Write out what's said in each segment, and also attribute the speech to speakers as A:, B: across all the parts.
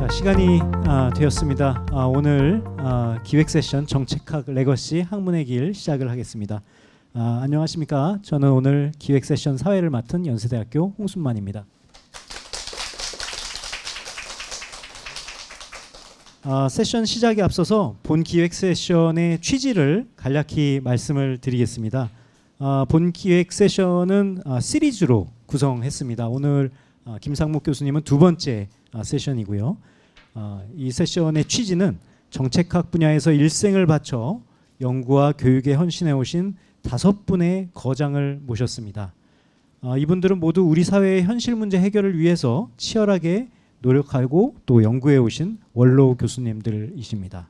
A: 자, 시간이 되었습니다. 오늘 기획 세션 정책학 레거시 학문의 길 시작을 하겠습니다. 안녕하십니까? 저는 오늘 기획 세션 사회를 맡은 연세대학교 홍순만입니다. 세션 시작에 앞서서 본 기획 세션의 취지를 간략히 말씀을 드리겠습니다. 본 기획 세션은 시리즈로 구성했습니다. 오늘 김상목 교수님은 두 번째 세션이고요. 이 세션의 취지는 정책학 분야에서 일생을 바쳐 연구와 교육에 헌신해 오신 5분의 거장을 모셨습니다. 이분들은 모두 우리 사회의 현실 문제 해결을 위해서 치열하게 노력하고 또 연구해 오신 원로 교수님들이십니다.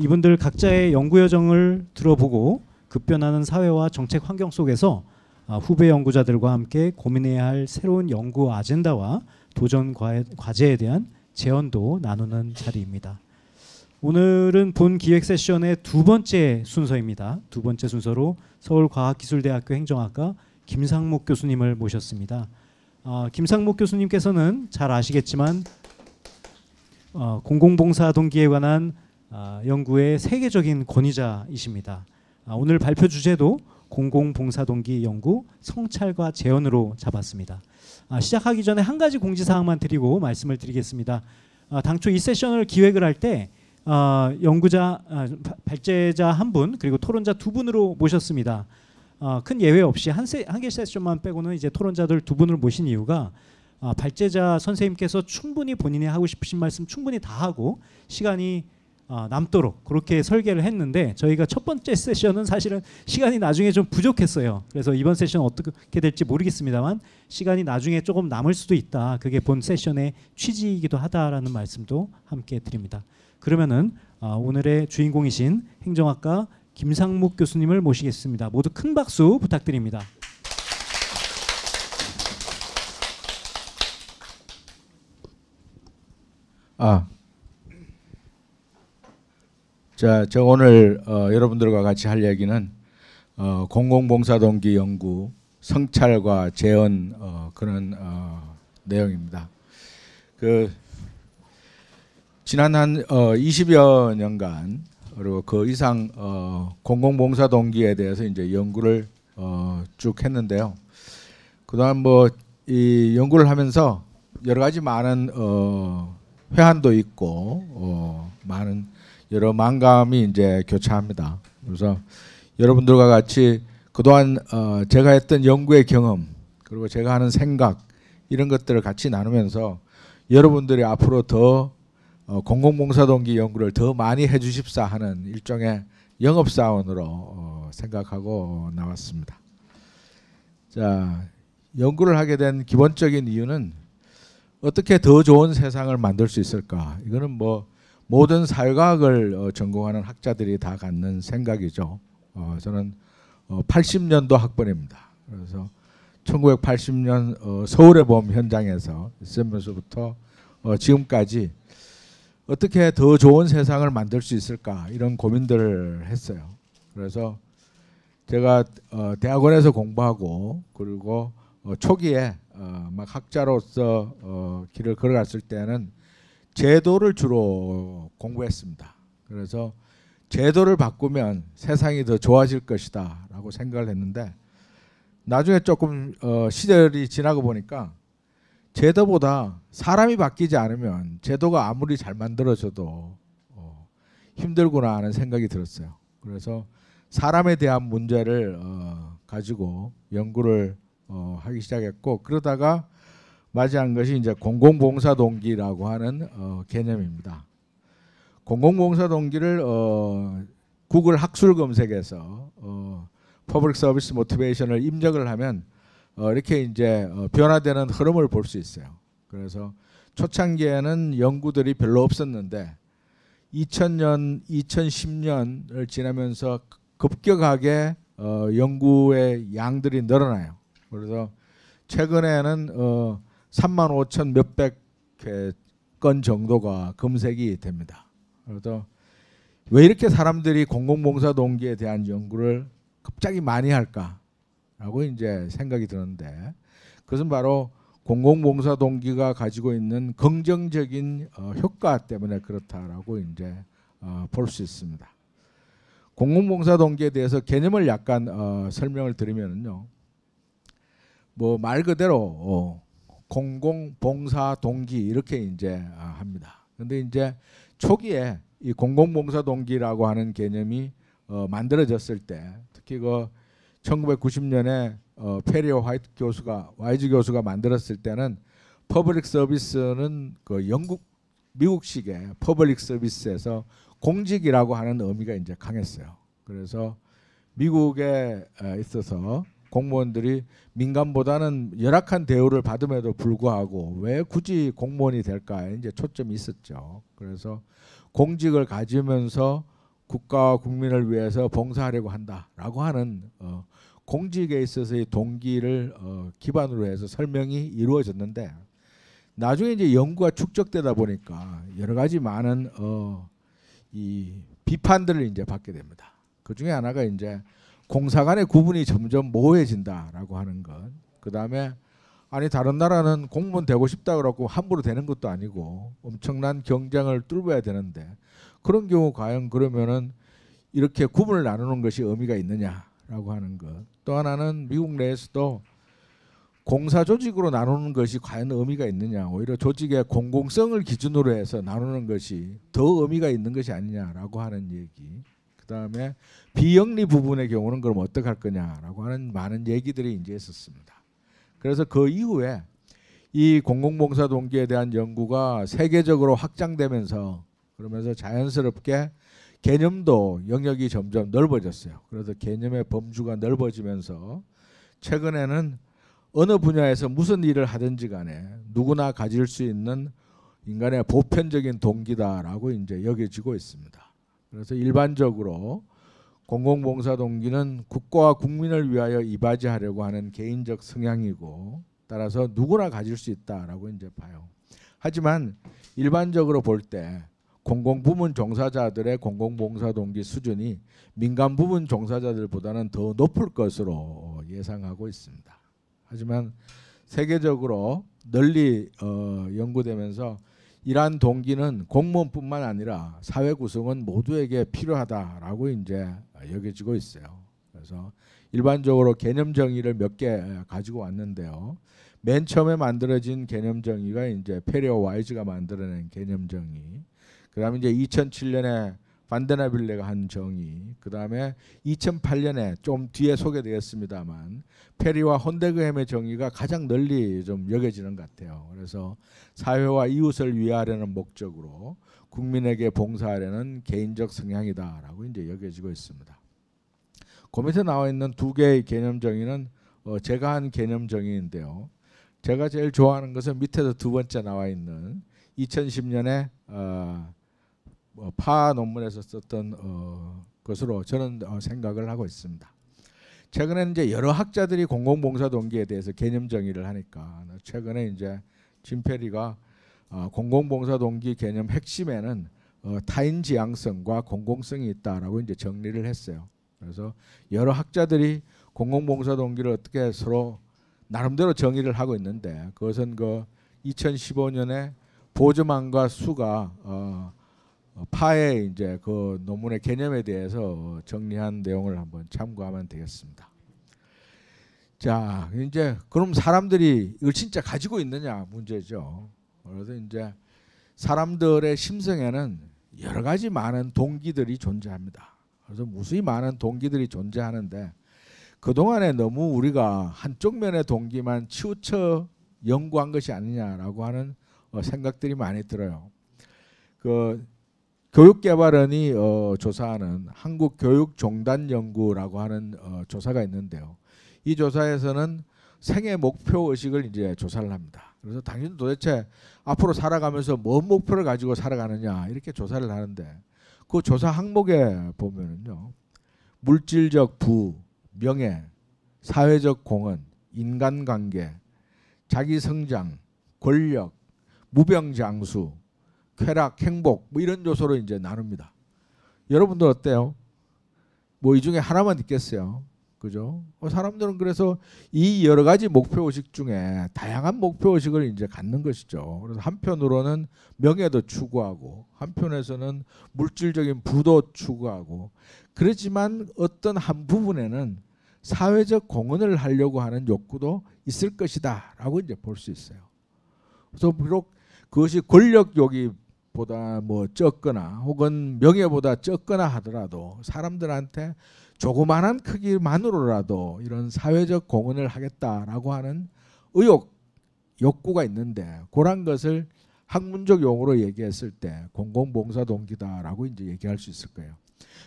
A: 이분들 각자의 연구 여정을 들어보고 급변하는 사회와 정책 환경 속에서 후배 연구자들과 함께 고민해야 할 새로운 연구 아젠다와 도전 과제에 대한 제언도 나누는 자리입니다. 오늘은 본 기획 세션의 두 번째 순서입니다. 두 번째 순서로 서울과학기술대학교 행정학과 김상목 교수님을 모셨습니다. 김상목 교수님께서는 잘 아시겠지만 공공봉사 동기에 관한 연구의 세계적인 권위자이십니다. 오늘 발표 주제도 공공봉사동기 연구 성찰과 재현으로 잡았습니다. 시작하기 전에 한 가지 공지사항만 드리고 말씀을 드리겠습니다. 당초 이 세션을 기획을 할 때 연구자, 발제자 1분 그리고 토론자 2분으로 모셨습니다. 큰 예외 없이 한 개 세션만 빼고는 이제 토론자들 2분을 모신 이유가 발제자 선생님께서 충분히 본인이 하고 싶으신 말씀 충분히 다 하고 시간이 남도록 그렇게 설계를 했는데 저희가 첫 번째 세션은 사실은 시간이 나중에 좀 부족했어요. 그래서 이번 세션 어떻게 될지 모르겠습니다만 시간이 나중에 조금 남을 수도 있다. 그게 본 세션의 취지이기도 하다라는 말씀도 함께 드립니다. 그러면은 오늘의 주인공이신 행정학과 김상목 교수님을 모시겠습니다. 모두 큰 박수 부탁드립니다.
B: 자, 저 오늘 여러분들과 같이 할 얘기는 공공봉사동기 연구 성찰과 재현 그런 내용입니다. 지난 한 20여 년간 그리고 그 이상 공공봉사동기에 대해서 이제 연구를 쭉 했는데요. 그동안 뭐 이 연구를 하면서 여러 가지 많은 회한도 있고 많은 여러 만감이 이제 교차합니다. 그래서 여러분들과 같이 그동안 제가 했던 연구의 경험 그리고 제가 하는 생각 이런 것들을 같이 나누면서 여러분들이 앞으로 더 공공봉사동기 연구를 더 많이 해주십사 하는 일종의 영업사원으로 생각하고 나왔습니다. 자, 연구를 하게 된 기본적인 이유는 어떻게 더 좋은 세상을 만들 수 있을까? 이거는 뭐 모든 사회과학을 전공하는 학자들이 다 갖는 생각이죠. 저는 80년도 학번입니다. 그래서 1980년 서울의 봄 현장에서 있으면서부터 지금까지 어떻게 더 좋은 세상을 만들 수 있을까 이런 고민들을 했어요. 그래서 제가 대학원에서 공부하고 그리고 초기에 막 학자로서 길을 걸어갔을 때는 제도를 주로 공부했습니다. 그래서 제도를 바꾸면 세상이 더 좋아질 것이다 라고 생각을 했는데 나중에 조금 시절이 지나고 보니까 제도보다 사람이 바뀌지 않으면 제도가 아무리 잘 만들어져도 힘들구나 하는 생각이 들었어요. 그래서 사람에 대한 문제를 가지고 연구를 하기 시작했고 그러다가 맞이한 것이 이제 공공봉사동기라고 하는 개념입니다. 공공봉사동기를 구글 학술 검색에서 Public Service Motivation을 입력을 하면 이렇게 이제 변화되는 흐름을 볼 수 있어요. 그래서 초창기에는 연구들이 별로 없었는데 2000년, 2010년을 지나면서 급격하게 연구의 양들이 늘어나요. 그래서 최근에는 35,000 몇백 건 정도가 검색이 됩니다. 그래서 왜 이렇게 사람들이 공공봉사동기에 대한 연구를 갑자기 많이 할까라고 이제 생각이 드는데 그것은 바로 공공봉사 동기가 가지고 있는 긍정적인 효과 때문에 그렇다라고 이제 볼 수 있습니다. 공공봉사 동기에 대해서 개념을 약간 설명을 드리면요, 뭐 말 그대로 공공봉사 동기 이렇게 이제 합니다. 근데 이제 초기에 이 공공봉사 동기라고 하는 개념이 만들어졌을 때, 특히 그 1990년에 페리오 와이즈 교수가 만들었을 때는 퍼블릭 서비스는 그 미국식의 퍼블릭 서비스에서 공직이라고 하는 의미가 이제 강했어요. 그래서 미국에 있어서 공무원들이 민간보다는 열악한 대우를 받음에도 불구하고 왜 굳이 공무원이 될까에 이제 초점이 있었죠. 그래서 공직을 가지면서 국가와 국민을 위해서 봉사하려고 한다라고 하는 공직에 있어서의 동기를 기반으로 해서 설명이 이루어졌는데, 나중에 이제 연구가 축적되다 보니까 여러 가지 많은 이 비판들을 이제 받게 됩니다. 그 중에 하나가 이제 공사 간의 구분이 점점 모호해진다라고 하는 것. 그 다음에 아니 다른 나라는 공무원 되고 싶다 그러고 함부로 되는 것도 아니고 엄청난 경쟁을 뚫어야 되는데, 그런 경우 과연 그러면은 이렇게 구분을 나누는 것이 의미가 있느냐라고 하는 것. 또 하나는 미국 내에서도 공사 조직으로 나누는 것이 과연 의미가 있느냐, 오히려 조직의 공공성을 기준으로 해서 나누는 것이 더 의미가 있는 것이 아니냐라고 하는 얘기. 그 다음에 비영리 부분의 경우는 그럼 어떻게 할 거냐라고 하는 많은 얘기들이 이제 있었습니다. 그래서 그 이후에 이 공공봉사 동기에 대한 연구가 세계적으로 확장되면서, 그러면서 자연스럽게 개념도 영역이 점점 넓어졌어요. 그래서 개념의 범주가 넓어지면서 최근에는 어느 분야에서 무슨 일을 하든지 간에 누구나 가질 수 있는 인간의 보편적인 동기다라고 이제 여겨지고 있습니다. 그래서 일반적으로 공공봉사 동기는 국가와 국민을 위하여 이바지하려고 하는 개인적 성향이고, 따라서 누구나 가질 수 있다라고 이제 봐요. 하지만 일반적으로 볼 때 공공부문 종사자들의 공공봉사 동기 수준이 민간부문 종사자들보다는 더 높을 것으로 예상하고 있습니다. 하지만 세계적으로 널리 연구되면서 이러한 동기는 공무원뿐만 아니라 사회 구성원 모두에게 필요하다라고 이제 여겨지고 있어요. 그래서 일반적으로 개념 정의를 몇 개 가지고 왔는데요. 맨 처음에 만들어진 개념 정의가 이제 페리오 와이즈가 만들어낸 개념 정의. 그다음에 이제 2007년에 반데나빌레가 한 정의, 그 다음에 2008년에 좀 뒤에 소개되었습니다만 페리와 혼데그햄의 정의가 가장 널리 좀 여겨지는 것 같아요. 그래서 사회와 이웃을 위하려는 목적으로 국민에게 봉사하려는 개인적 성향이다라고 이제 여겨지고 있습니다. 그 밑에 나와 있는 두 개의 개념 정의는 제가 한 개념 정의인데요. 제가 제일 좋아하는 것은 밑에서 두 번째 나와 있는 2010년에 파 논문에서 썼던 것으로 저는 생각을 하고 있습니다. 최근에는 이제 여러 학자들이 공공봉사 동기에 대해서 개념 정의를 하니까, 최근에 이제 짐 페리가 공공봉사 동기 개념 핵심에는 타인 지향성과 공공성이 있다라고 이제 정리를 했어요. 그래서 여러 학자들이 공공봉사 동기를 어떻게 서로 나름대로 정의를 하고 있는데, 그것은 그 2015년에 보즈만과 수가 파의 이제 그 논문의 개념에 대해서 정리한 내용을 한번 참고하면 되겠습니다. 자, 이제 그럼 사람들이 이걸 진짜 가지고 있느냐 문제죠. 그래서 이제 사람들의 심성에는 여러 가지 많은 동기들이 존재합니다. 그래서 무수히 많은 동기들이 존재하는데, 그동안에 너무 우리가 한쪽 면의 동기만 치우쳐 연구한 것이 아니냐라고 하는 생각들이 많이 들어요. 그 교육개발원이 조사하는 한국교육종단연구라고 하는 조사가 있는데요. 이 조사에서는 생애 목표 의식을 이제 조사를 합니다. 그래서 당신 도대체 앞으로 살아가면서 뭔 목표를 가지고 살아가느냐 이렇게 조사를 하는데, 그 조사 항목에 보면은요, 물질적 부, 명예, 사회적 공헌, 인간관계, 자기 성장, 권력, 무병장수, 쾌락, 행복 뭐 이런 요소로 이제 나눕니다. 여러분들 어때요? 뭐 이 중에 하나만 있겠어요? 그죠? 사람들은 그래서 이 여러 가지 목표 의식 중에 다양한 목표 의식을 이제 갖는 것이죠. 그래서 한편으로는 명예도 추구하고 한편에서는 물질적인 부도 추구하고 그렇지만 어떤 한 부분에는 사회적 공헌을 하려고 하는 욕구도 있을 것이다라고 이제 볼 수 있어요. 그래서 비록 그것이 권력욕이보다 뭐 적거나 혹은 명예보다 적거나 하더라도 사람들한테 조그마한 크기만으로라도 이런 사회적 공헌을 하겠다라고 하는 욕구가 있는데 그런 것을 학문적 용어로 얘기했을 때 공공봉사 동기다라고 이제 얘기할 수 있을 거예요.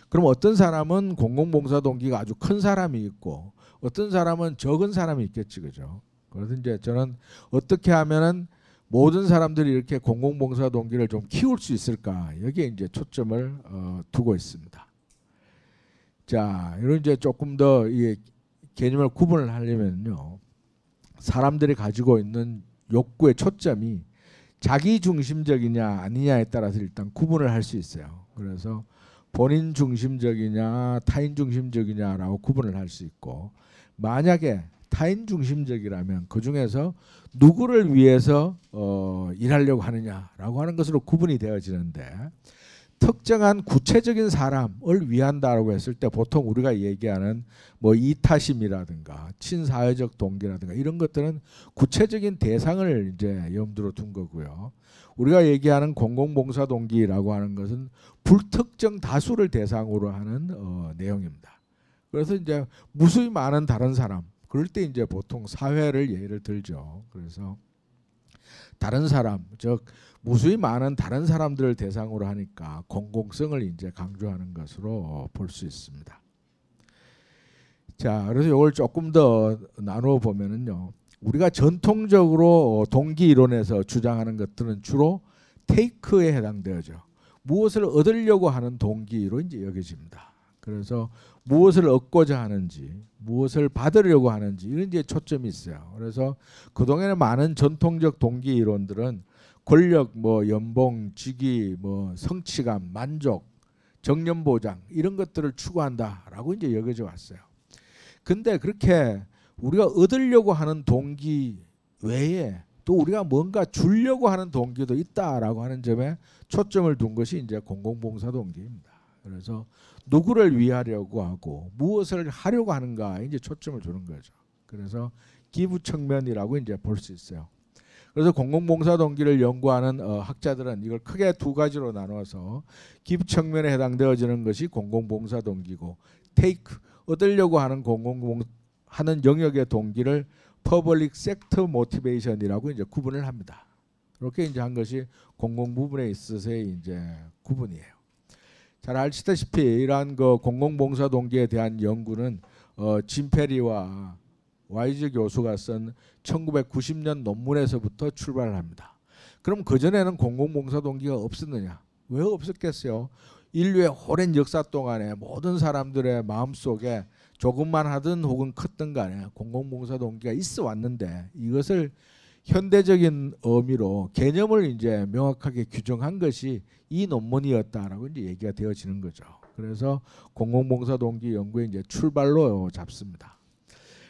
B: 그럼 어떤 사람은 공공봉사 동기가 아주 큰 사람이 있고 어떤 사람은 적은 사람이 있겠지, 그죠? 그래서 이제 저는 어떻게 하면은 모든 사람들이 이렇게 공공봉사 동기를 좀 키울 수 있을까 여기에 이제 초점을 두고 있습니다. 자, 이런 이제 조금 더 이 개념을 구분을 하려면요, 사람들이 가지고 있는 욕구의 초점이 자기 중심적이냐 아니냐에 따라서 일단 구분을 할 수 있어요. 그래서 본인 중심적이냐 타인 중심적이냐라고 구분을 할 수 있고, 만약에 타인 중심적이라면 그 중에서 누구를 위해서 일하려고 하느냐라고 하는 것으로 구분이 되어지는데, 특정한 구체적인 사람을 위한다라고 했을 때 보통 우리가 얘기하는 뭐 이타심이라든가 친사회적 동기라든가 이런 것들은 구체적인 대상을 이제 염두로 둔 거고요. 우리가 얘기하는 공공봉사 동기라고 하는 것은 불특정 다수를 대상으로 하는 내용입니다. 그래서 이제 무수히 많은 다른 사람, 그럴 때 이제 보통 사회를 예를 들죠. 그래서 다른 사람, 즉 무수히 많은 다른 사람들을 대상으로 하니까 공공성을 이제 강조하는 것으로 볼 수 있습니다. 자, 그래서 이걸 조금 더 나누어 보면은요, 우리가 전통적으로 동기 이론에서 주장하는 것들은 주로 테이크에 해당되죠. 무엇을 얻으려고 하는 동기로 이제 여겨집니다. 그래서 무엇을 얻고자 하는지, 무엇을 받으려고 하는지 이런 이제 초점이 있어요. 그래서 그동안의 많은 전통적 동기 이론들은 권력, 뭐 연봉, 직위, 뭐 성취감, 만족, 정년 보장 이런 것들을 추구한다라고 이제 여겨져 왔어요. 근데 그렇게 우리가 얻으려고 하는 동기 외에 또 우리가 뭔가 주려고 하는 동기도 있다라고 하는 점에 초점을 둔 것이 이제 공공봉사 동기입니다. 그래서 누구를 위하려고 하고 무엇을 하려고 하는가 이제 초점을 두는 거죠. 그래서 기부 측면이라고 이제 볼 수 있어요. 그래서 공공봉사 동기를 연구하는 학자들은 이걸 크게 두 가지로 나눠서 기부 측면에 해당되어지는 것이 공공봉사 동기고, 테이크 얻으려고 하는 하는 영역의 동기를 퍼블릭 섹터 모티베이션이라고 이제 구분을 합니다. 이렇게 이제 한 것이 공공 부분에 있어서의 이제 구분이에요. 잘 아시다시피 이러한 그 공공봉사 동기에 대한 연구는 짐 페리와 와이즈 교수가 쓴 1990년 논문에서부터 출발을 합니다. 그럼 그전에는 공공봉사 동기가 없었느냐? 왜 없었겠어요? 인류의 오랜 역사 동안에 모든 사람들의 마음속에 조금만 하든 혹은 컸든 간에 공공봉사 동기가 있어 왔는데, 이것을 현대적인 의미로 개념을 이제 명확하게 규정한 것이 이 논문이었다라고 이제 얘기가 되어지는 거죠. 그래서 공공봉사 동기 연구의 이제 출발로 잡습니다.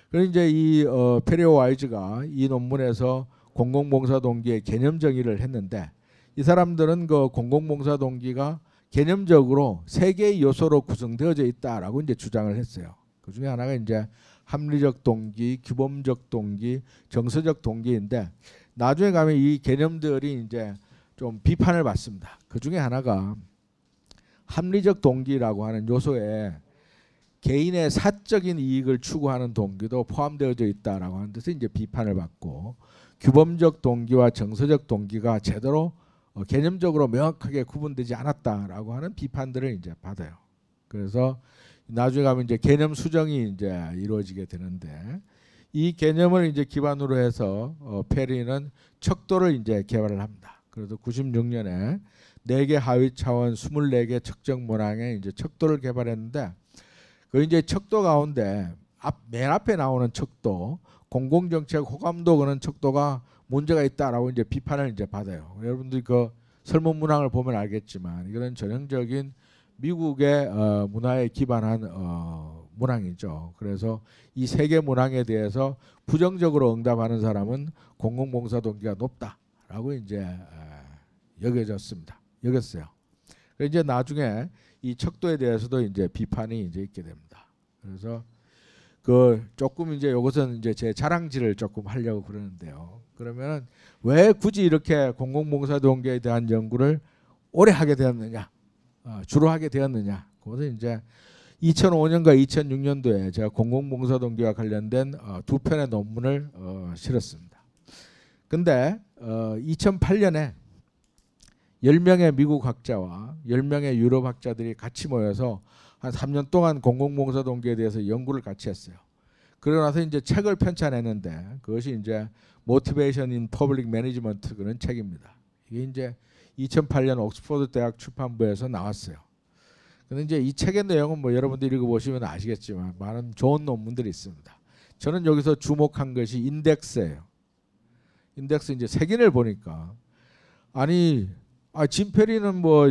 B: 그래서 이제 이 페리오 와이즈가 이 논문에서 공공봉사 동기의 개념 정의를 했는데, 이 사람들은 그 공공봉사 동기가 개념적으로 세 개의 요소로 구성되어져 있다라고 이제 주장을 했어요. 그 중에 하나가 이제 합리적 동기, 규범적 동기, 정서적 동기인데, 나중에 가면 이 개념들이 이제 좀 비판을 받습니다. 그 중에 하나가 합리적 동기라고 하는 요소에 개인의 사적인 이익을 추구하는 동기도 포함되어져 있다라고 하는 데서 이제 비판을 받고, 규범적 동기와 정서적 동기가 제대로 개념적으로 명확하게 구분되지 않았다라고 하는 비판들을 이제 받아요. 그래서 나중에 가면 이제 개념 수정이 이제 이루어지게 되는데, 이 개념을 이제 기반으로 해서 페리는 척도를 이제 개발을 합니다. 그래서 96년에 4개 하위 차원 24개 측정 문항의 이제 척도를 개발했는데, 그 이제 척도 가운데 맨 앞에 나오는 척도, 공공정책 호감도 그런 척도가 문제가 있다라고 이제 비판을 이제 받아요. 여러분들이 그 설문 문항을 보면 알겠지만 이거는 전형적인 미국의 문화에 기반한 문항이죠. 그래서 이 세 개 문항에 대해서 부정적으로 응답하는 사람은 공공봉사 동기가 높다라고 이제 여겼어요. 그래서 이제 나중에 이 척도에 대해서도 이제 비판이 이제 있게 됩니다. 그래서 그 조금 이제 이것은 이제 제 자랑질을 조금 하려고 그러는데요. 그러면 왜 굳이 이렇게 공공봉사 동기에 대한 연구를 오래 하게 되었느냐, 주로 하게 되었느냐? 그것은 이제 2005년과 2006년도에 제가 공공봉사 동기와 관련된 두 편의 논문을 실었습니다. 근데 2008년에 10명의 미국 학자와 10명의 유럽 학자들이 같이 모여서 한 3년 동안 공공봉사 동기에 대해서 연구를 같이 했어요. 그러고 나서 이제 책을 편찬했는데 그것이 이제 Motivation in Public Management 그런 책입니다. 이게 이제 2008년 옥스퍼드 대학 출판부에서 나왔어요. 근데 이제 이 책의 내용은 뭐 여러분들이 읽어보시면 아시겠지만 많은 좋은 논문들이 있습니다. 저는 여기서 주목한 것이 인덱스예요. 인덱스 이제 색인을 보니까 아니 짐 페리는 뭐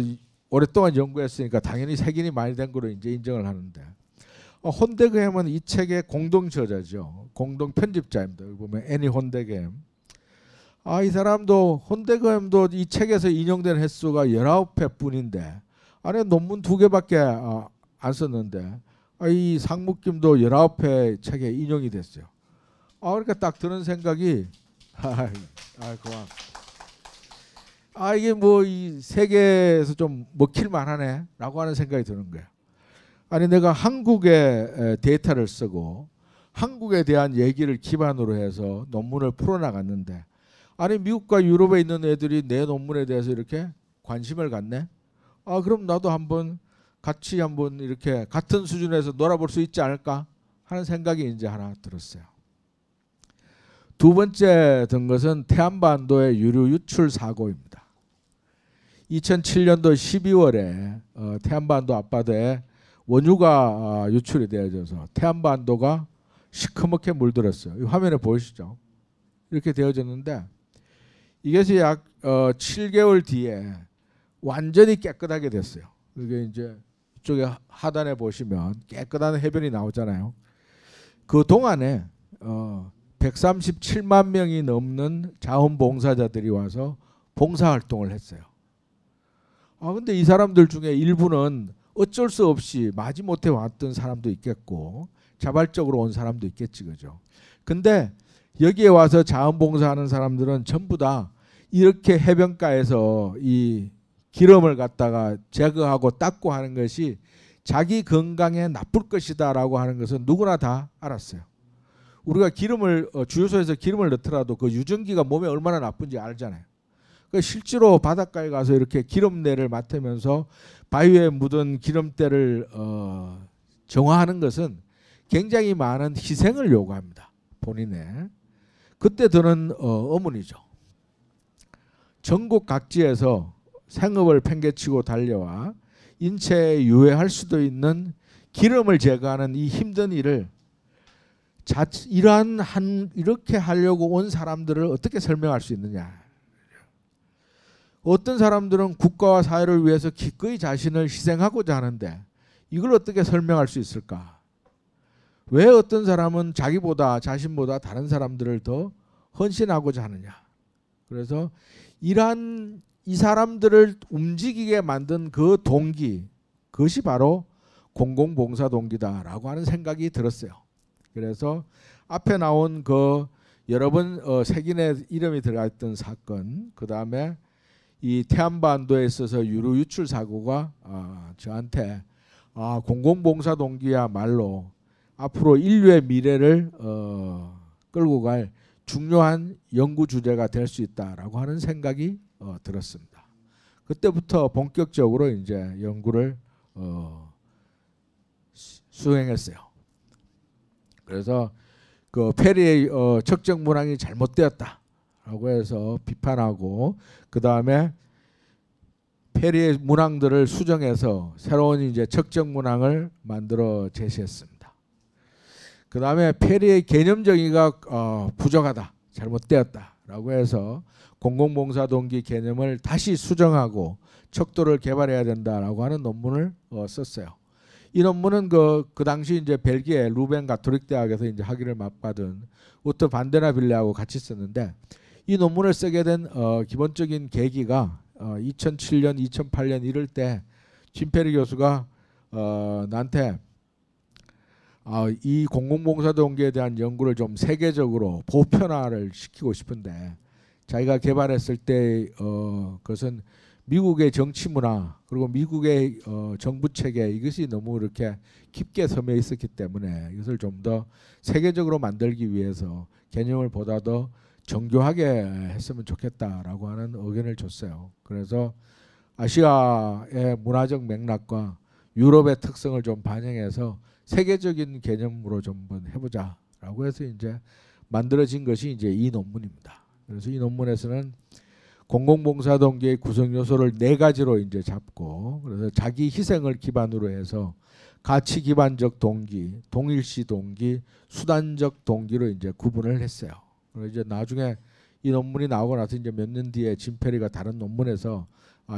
B: 오랫동안 연구했으니까 당연히 색인이 많이 된 거로 이제 인정을 하는데 혼데그햄은 이 책의 공동 저자죠. 공동 편집자입니다. 여기 보면 애니 혼데그햄. 이 사람도 혼데그햄도 이 책에서 인용된 횟수가 19회 뿐인데 안에 논문 2개밖에 안 썼는데 이 상무김도 19회 책에 인용이 됐어요. 그러니까 딱 드는 생각이 그만. 이게 뭐 이 세계에서 좀 먹힐 만하네라고 하는 생각이 드는 거예요. 아니 내가 한국의 데이터를 쓰고 한국에 대한 얘기를 기반으로 해서 논문을 풀어나갔는데 아니 미국과 유럽에 있는 애들이 내 논문에 대해서 이렇게 관심을 갖네. 그럼 나도 같이 한번 이렇게 같은 수준에서 놀아볼 수 있지 않을까 하는 생각이 이제 하나 들었어요. 두 번째 든 것은 태안반도의 유류 유출 사고입니다. 2007년도 12월에 태안반도 앞바다에 원유가 유출이 되어져서 태안반도가 시커멓게 물들었어요. 이 화면에 보이시죠? 이렇게 되어졌는데 이것이 약 7개월 뒤에 완전히 깨끗하게 됐어요. 이게 이제 이쪽에 하단에 보시면 깨끗한 해변이 나오잖아요. 그 동안에 137만 명이 넘는 자원봉사자들이 와서 봉사활동을 했어요. 근데 이 사람들 중에 일부는 어쩔 수 없이 마지못해 왔던 사람도 있겠고 자발적으로 온 사람도 있겠지, 그죠? 근데 여기에 와서 자원봉사하는 사람들은 전부 다 이렇게 해변가에서 이 기름을 갖다가 제거하고 닦고 하는 것이 자기 건강에 나쁠 것이다라고 하는 것은 누구나 다 알았어요. 우리가 기름을 주유소에서 기름을 넣더라도 그 유전기가 몸에 얼마나 나쁜지 알잖아요. 실제로 바닷가에 가서 이렇게 기름내를 맡으면서 바위에 묻은 기름때를 정화하는 것은 굉장히 많은 희생을 요구합니다. 본인의. 그때 드는 어머니죠. 전국 각지에서 생업을 팽개치고 달려와 인체에 유해할 수도 있는 기름을 제거하는 이 힘든 일을 이렇게 하려고 온 사람들을 어떻게 설명할 수 있느냐. 어떤 사람들은 국가와 사회를 위해서 기꺼이 자신을 희생하고자 하는데 이걸 어떻게 설명할 수 있을까? 왜 어떤 사람은 자신보다 다른 사람들을 더 헌신하고자 하느냐? 그래서 이 사람들을 움직이게 만든 그 동기, 그것이 바로 공공봉사 동기다라고 하는 생각이 들었어요. 그래서 앞에 나온 그 여러 번 색인의 이름이 들어가 있던 사건, 그 다음에 이 태안반도에 있어서 유류 유출 사고가 저한테 공공봉사 동기야말로 앞으로 인류의 미래를 끌고 갈 중요한 연구 주제가 될 수 있다라고 하는 생각이 들었습니다. 그때부터 본격적으로 이제 연구를 수행했어요. 그래서 그 페리의 척정 문항이 잘못되었다라고 해서 비판하고 그 다음에 페리의 문항들을 수정해서 새로운 이제 척정 문항을 만들어 제시했습니다. 그 다음에 페리의 개념 정의가 부족하다, 잘못되었다라고 해서 공공봉사 동기 개념을 다시 수정하고 척도를 개발해야 된다라고 하는 논문을 썼어요. 이 논문은 그 당시 이제 벨기에 루벤 가톨릭 대학에서 이제 학위를 맡받은 우터 반데나빌레하고 같이 썼는데, 이 논문을 쓰게 된 기본적인 계기가 2007년, 2008년 이럴 때 진페리 교수가 나한테 이 공공봉사 동기에 대한 연구를 좀 세계적으로 보편화를 시키고 싶은데, 자기가 개발했을 때 그것은 미국의 정치 문화 그리고 미국의 정부 체계, 이것이 너무 이렇게 깊게 섬에 있었기 때문에 이것을 좀 더 세계적으로 만들기 위해서 개념을 보다 더 정교하게 했으면 좋겠다라고 하는 의견을 줬어요. 그래서 아시아의 문화적 맥락과 유럽의 특성을 좀 반영해서 세계적인 개념으로 좀 한번 해보자라고 해서 이제 만들어진 것이 이제 이 논문입니다. 그래서 이 논문에서는 공공봉사 동기의 구성 요소를 4가지로 이제 잡고, 그래서 자기 희생을 기반으로 해서 가치 기반적 동기, 동일시 동기, 수단적 동기로 이제 구분을 했어요. 그래서 이제 나중에 이 논문이 나오고 나서 이제 몇 년 뒤에 진페리가 다른 논문에서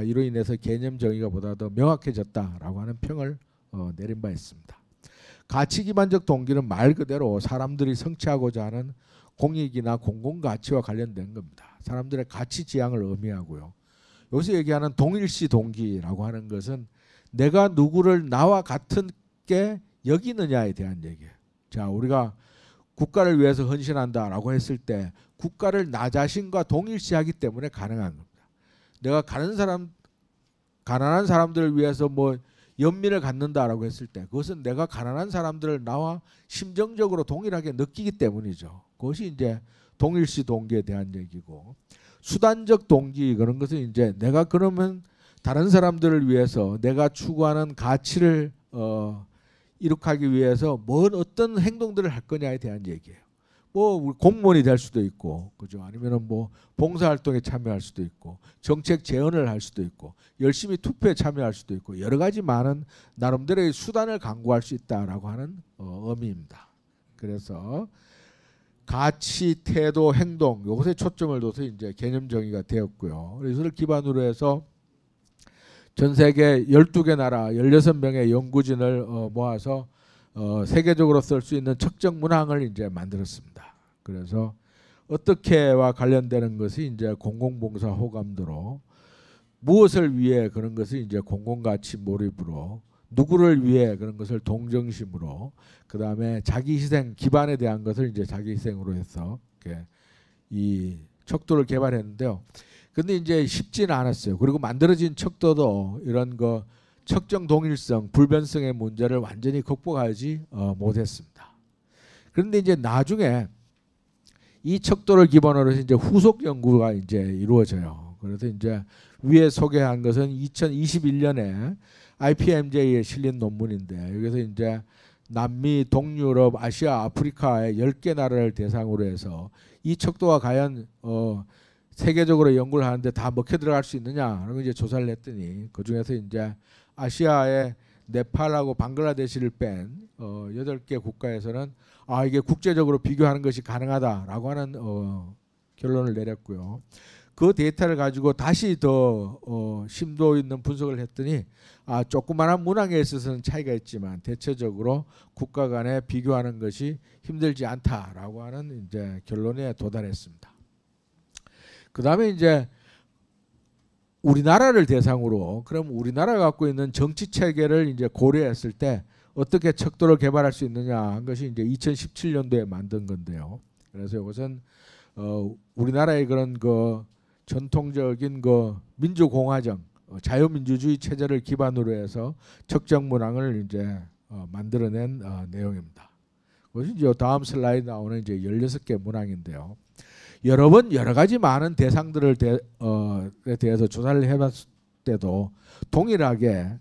B: 이로 인해서 개념 정의가 보다 더 명확해졌다라고 하는 평을 내린 바 있습니다. 가치 기반적 동기는 말 그대로 사람들이 성취하고자 하는 공익이나 공공가치와 관련된 겁니다. 사람들의 가치 지향을 의미하고요. 여기서 얘기하는 동일시 동기라고 하는 것은 내가 누구를 나와 같은 게 여기느냐에 대한 얘기예요. 자, 우리가 국가를 위해서 헌신한다라고 했을 때 국가를 나 자신과 동일시하기 때문에 가능한 겁니다. 내가 가난한 사람들을 위해서 뭐 연민을 갖는다라고 했을 때 그것은 내가 가난한 사람들을 나와 심정적으로 동일하게 느끼기 때문이죠. 그것이 이제 동일시 동기에 대한 얘기고, 수단적 동기 그런 것은 이제 내가 그러면 다른 사람들을 위해서 내가 추구하는 가치를 이룩하기 위해서 어떤 행동들을 할 거냐에 대한 얘기예요. 뭐 공무원이 될 수도 있고, 그죠? 아니면은 뭐 봉사활동에 참여할 수도 있고, 정책 제언을 할 수도 있고, 열심히 투표에 참여할 수도 있고, 여러 가지 많은 나름대로의 수단을 강구할 수 있다라고 하는 의미입니다. 그래서 가치, 태도, 행동 이것에 초점을 둬서 이제 개념 정의가 되었고요. 이것을 기반으로 해서 전 세계 12개 나라 16명의 연구진을 모아서 세계적으로 쓸 수 있는 측정 문항을 이제 만들었습니다. 그래서 어떻게와 관련되는 것이 이제 공공봉사 호감도로, 무엇을 위해 그런 것을 이제 공공가치 몰입으로, 누구를 위해 그런 것을 동정심으로, 그 다음에 자기 희생 기반에 대한 것을 이제 자기 희생으로 해서 이렇게 이 척도를 개발했는데요. 근데 이제 쉽지는 않았어요. 그리고 만들어진 척도도 이런 거 측정 동일성, 불변성의 문제를 완전히 극복하지 못했습니다. 그런데 이제 나중에 이 척도를 기반으로 해서 이제 후속 연구가 이제 이루어져요. 그래서 이제 위에 소개한 것은 2021년에 IPMJ에 실린 논문인데, 여기서 이제 남미, 동유럽, 아시아, 아프리카의 10개 나라를 대상으로 해서 이 척도가 과연 세계적으로 연구를 하는데 다 먹혀 들어갈 수 있느냐라는 걸 이제 조사를 했더니, 그 중에서 이제 아시아의 네팔하고 방글라데시를 뺀 8개 국가에서는 이게 국제적으로 비교하는 것이 가능하다라고 하는 결론을 내렸고요. 그 데이터를 가지고 다시 더 심도 있는 분석을 했더니 조그마한 문항에 있어서는 차이가 있지만 대체적으로 국가 간에 비교하는 것이 힘들지 않다라고 하는 이제 결론에 도달했습니다. 그 다음에 이제 우리나라를 대상으로, 그럼 우리나라가 갖고 있는 정치 체계를 이제 고려했을 때 어떻게 척도를 개발할 수 있느냐 한 것이 이제 2017년도에 만든 건데요. 그래서 이것은 우리나라의 그런 전통적인 민주공화정, 자유민주주의 체제를 기반으로 해서 측정 문항을 이제 만들어낸 내용입니다. 그것이 이제 다음 슬라이드 나오는 이제 16개 문항인데요. 여러 번 여러 가지 많은 대상들을 대해서 조사를 해봤을 때도 동일하게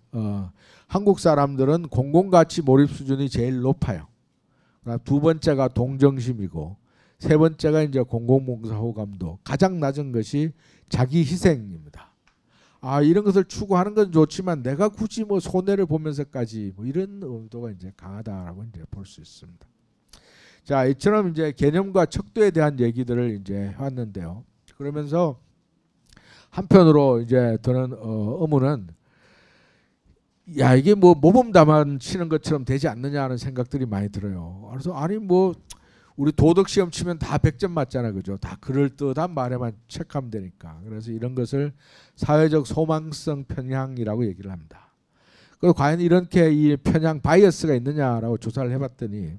B: 한국 사람들은 공공가치 몰입 수준이 제일 높아요. 두 번째가 동정심이고, 세 번째가 이제 공공봉사 호감도, 가장 낮은 것이 자기 희생입니다. 이런 것을 추구하는 건 좋지만 내가 굳이 뭐 손해를 보면서까지 뭐 이런 의도가 이제 강하다라고 이제 볼 수 있습니다. 자, 이처럼 이제 개념과 척도에 대한 얘기들을 이제 해왔는데요. 그러면서 한편으로 이제 드는 의문은, 야 이게 뭐 모범답안 치는 것처럼 되지 않느냐 하는 생각들이 많이 들어요. 그래서 아니 뭐 우리 도덕 시험 치면 다 100점 맞잖아, 그죠? 다 그럴듯한 말에만 체크하면 되니까. 그래서 이런 것을 사회적 소망성 편향이라고 얘기를 합니다. 그리고 과연 이렇게 이 편향 바이어스가 있느냐라고 조사를 해봤더니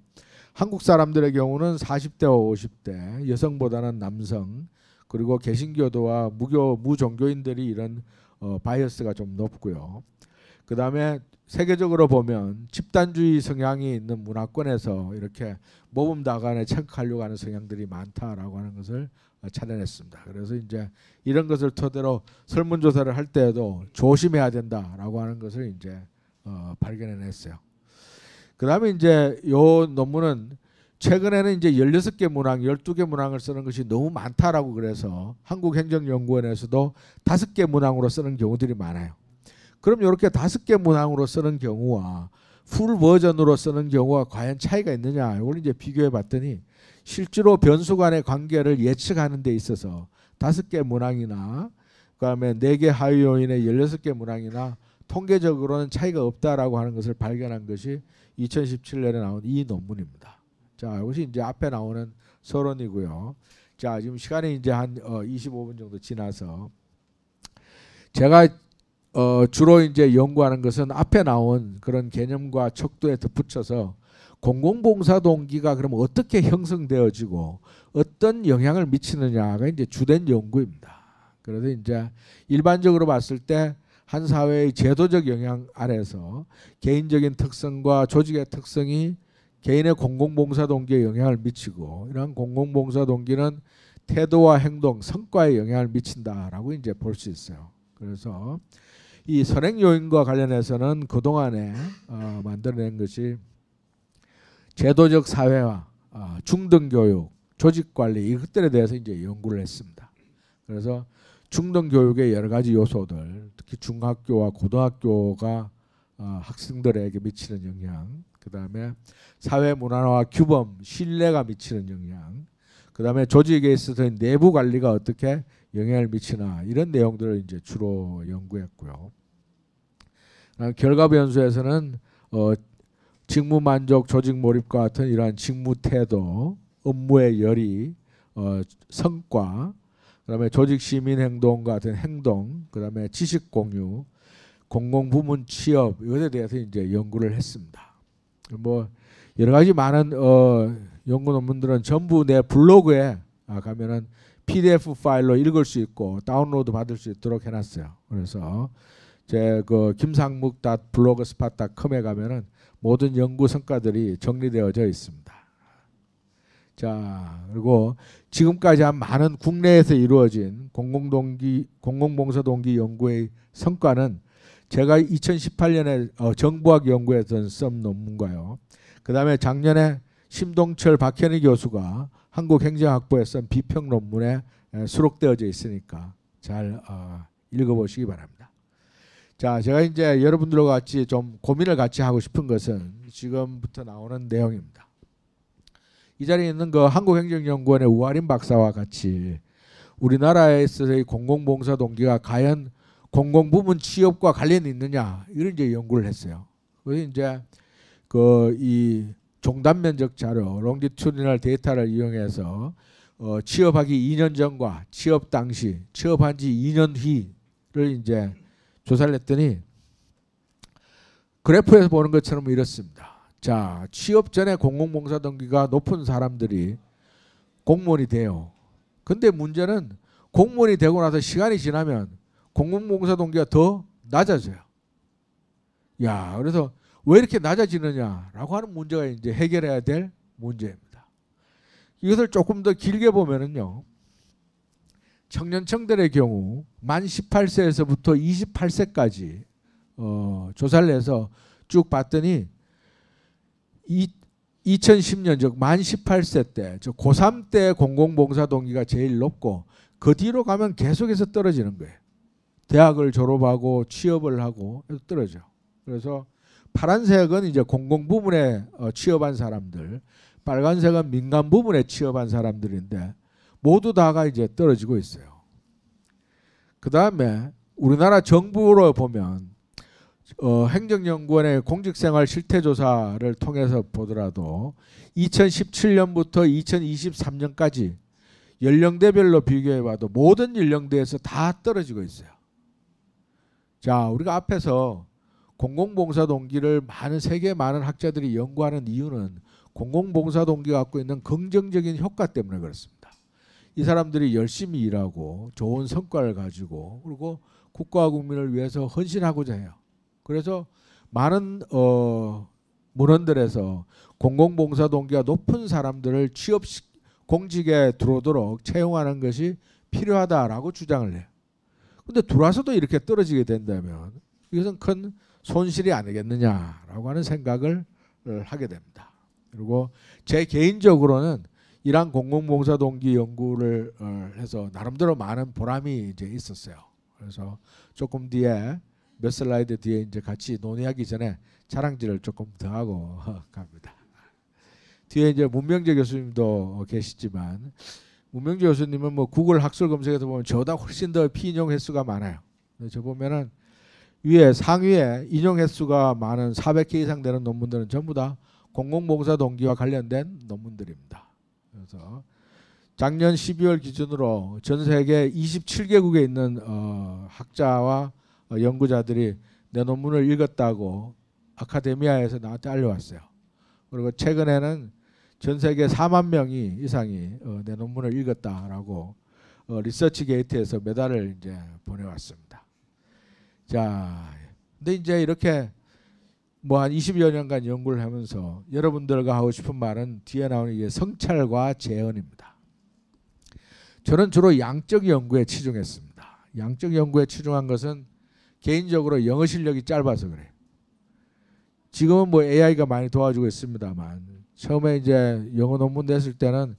B: 한국 사람들의 경우는 40대와 50대 여성보다는 남성 그리고 개신교도와 무종교인들이 이런 바이어스가 좀 높고요. 그 다음에 세계적으로 보면 집단주의 성향이 있는 문화권에서 이렇게 모범답안에 체크하려고 하는 성향들이 많다라고 하는 것을 찾아냈습니다. 그래서 이제 이런 것을 토대로 설문조사를 할 때에도 조심해야 된다라고 하는 것을 이제 발견해냈어요. 그 다음에 이제 요 논문은 최근에는 이제 16개 문항, 12개 문항을 쓰는 것이 너무 많다라고 그래서 한국행정연구원에서도 5개 문항으로 쓰는 경우들이 많아요. 그럼 이렇게 5개 문항으로 쓰는 경우와 풀 버전으로 쓰는 경우와 과연 차이가 있느냐 이걸 이제 비교해 봤더니 실제로 변수 간의 관계를 예측하는 데 있어서 5개 문항이나 그다음에 4개 하위 요인의 16개 문항이나 통계적으로는 차이가 없다라고 하는 것을 발견한 것이 2017년에 나온 이 논문입니다. 자, 이것이 이제 앞에 나오는 서론이고요. 자, 지금 시간이 이제 한 25분 정도 지나서 제가 주로 이제 연구하는 것은 앞에 나온 그런 개념과 척도에 덧붙여서 공공봉사 동기가 그럼 어떻게 형성되어지고 어떤 영향을 미치느냐가 이제 주된 연구입니다. 그래서 이제 일반적으로 봤을 때 한 사회의 제도적 영향 아래서 개인적인 특성과 조직의 특성이 개인의 공공봉사 동기에 영향을 미치고 이러한 공공봉사 동기는 태도와 행동, 성과에 영향을 미친다라고 이제 볼 수 있어요. 그래서 이 선행 요인과 관련해서는 그동안에 만들어낸 것이 제도적 사회화, 중등교육, 조직관리 이것들에 대해서 이제 연구를 했습니다. 그래서 중등교육의 여러 가지 요소들, 특히 중학교와 고등학교가 학생들에게 미치는 영향, 그 다음에 사회 문화와 규범, 신뢰가 미치는 영향, 그 다음에 조직에 있어서 내부 관리가 어떻게 영향을 미치나 이런 내용들을 이제 주로 연구했고요. 결과 변수에서는 직무 만족, 조직 몰입과 같은 이러한 직무 태도, 업무의 열의, 성과, 그다음에 조직 시민 행동과 같은 행동, 그다음에 지식 공유, 공공 부문 취업 이것에 대해서 이제 연구를 했습니다. 뭐 여러 가지 많은 연구 논문들은 전부 내 블로그에 가면은 PDF 파일로 읽을 수 있고 다운로드 받을 수 있도록 해놨어요. 그래서 제 그 김상묵.blogspot.com에 가면은 모든 연구 성과들이 정리되어져 있습니다. 자, 그리고 지금까지 한 많은 국내에서 이루어진 공공봉사 동기 연구의 성과는 제가 2018년에 정부학 연구에서 쓴 논문과요. 그 다음에 작년에 심동철 박현희 교수가 한국행정학부에 쓴 비평 논문에 수록되어져 있으니까 잘 읽어보시기 바랍니다. 자, 제가 이제 여러분들과 같이 좀 고민을 같이 하고 싶은 것은 지금부터 나오는 내용입니다. 이 자리에 있는 그 한국행정연구원의 우아린 박사와 같이 우리나라에서의 공공봉사 동기가 과연 공공부문 취업과 관련이 있느냐 이런 이제 연구를 했어요. 그래서 이제 그 이 종단 면적 자료, 롱디튜디널 데이터를 이용해서 취업하기 2년 전과 취업 당시, 취업한 지 2년 후를 이제 조사를 했더니 그래프에서 보는 것처럼 이렇습니다. 자, 취업 전에 공공봉사 동기가 높은 사람들이 공무원이 돼요. 근데 문제는 공무원이 되고 나서 시간이 지나면 공공봉사 동기가 더 낮아져요. 야, 그래서 왜 이렇게 낮아지느냐라고 하는 문제가 이제 해결해야 될 문제입니다. 이것을 조금 더 길게 보면은요. 청년층들의 경우 만 18세에서부터 28세까지 조사를 해서 쭉 봤더니 2010년 즉 만 18세 때, 즉 고3 때 공공봉사 동기가 제일 높고 그 뒤로 가면 계속해서 떨어지는 거예요. 대학을 졸업하고 취업을 하고 떨어져. 그래서 파란색은 이제 공공부문에 취업한 사람들, 빨간색은 민간 부문에 취업한 사람들인데 모두 다가 이제 떨어지고 있어요. 그 다음에 우리나라 정부로 보면 행정연구원의 공직생활 실태조사를 통해서 보더라도 2017년부터 2023년까지 연령대별로 비교해봐도 모든 연령대에서 다 떨어지고 있어요. 자, 우리가 앞에서 공공봉사 동기를 세계 많은 학자들이 연구하는 이유는 공공봉사 동기가 갖고 있는 긍정적인 효과 때문에 그렇습니다. 이 사람들이 열심히 일하고 좋은 성과를 가지고 그리고 국가와 국민을 위해서 헌신하고자 해요. 그래서 많은 문헌들에서 공공봉사 동기가 높은 사람들을 공직에 들어오도록 채용하는 것이 필요하다라고 주장을 해요. 근데 들어와서도 이렇게 떨어지게 된다면 이것은 큰 손실이 아니겠느냐라고 하는 생각을 하게 됩니다. 그리고 제 개인적으로는 이러한 공공봉사 동기 연구를 해서 나름대로 많은 보람이 이제 있었어요. 그래서 조금 뒤에 몇 슬라이드 뒤에 이제 같이 논의하기 전에 자랑질을 조금 더 하고 갑니다. 뒤에 이제 문명재 교수님도 계시지만 문명재 교수님은 뭐 구글 학술 검색에서 보면 저보다 훨씬 더 피인용 횟수가 많아요. 저 보면은 상위에 인용 횟수가 많은 400개 이상 되는 논문들은 전부 다 공공봉사 동기와 관련된 논문들입니다. 그래서 작년 12월 기준으로 전 세계 27개국에 있는 학자와 연구자들이 내 논문을 읽었다고 아카데미아에서 나한테 알려왔어요. 그리고 최근에는 전 세계 4만 명이 이상이 내 논문을 읽었다라고 리서치 게이트에서 메달을 이제 보내왔습니다. 자, 근데 이제 이렇게 뭐 한 20여 년간 연구를 하면서 여러분들과 하고 싶은 말은 뒤에 나오는 이게 성찰과 재현입니다. 저는 주로 양적 연구에 치중했습니다. 양적 연구에 치중한 것은 개인적으로 영어 실력이 짧아서 그래요. 지금은 뭐 AI가 많이 도와주고 있습니다만 처음에 이제 영어 논문 냈을 때는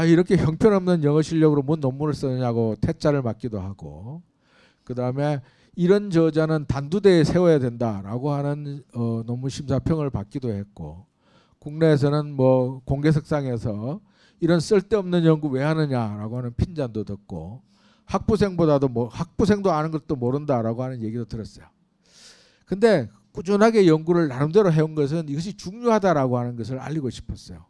B: 이렇게 형편없는 영어 실력으로 뭔 논문을 쓰느냐고 퇴짜를 맞기도 하고 그 다음에 이런 저자는 단두대에 세워야 된다라고 하는 논문 심사평을 받기도 했고 국내에서는 뭐 공개석상에서 이런 쓸데없는 연구 왜 하느냐라고 하는 핀잔도 듣고 학부생도 아는 것도 모른다라고 하는 얘기도 들었어요. 근데 꾸준하게 연구를 나름대로 해온 것은 이것이 중요하다라고 하는 것을 알리고 싶었어요.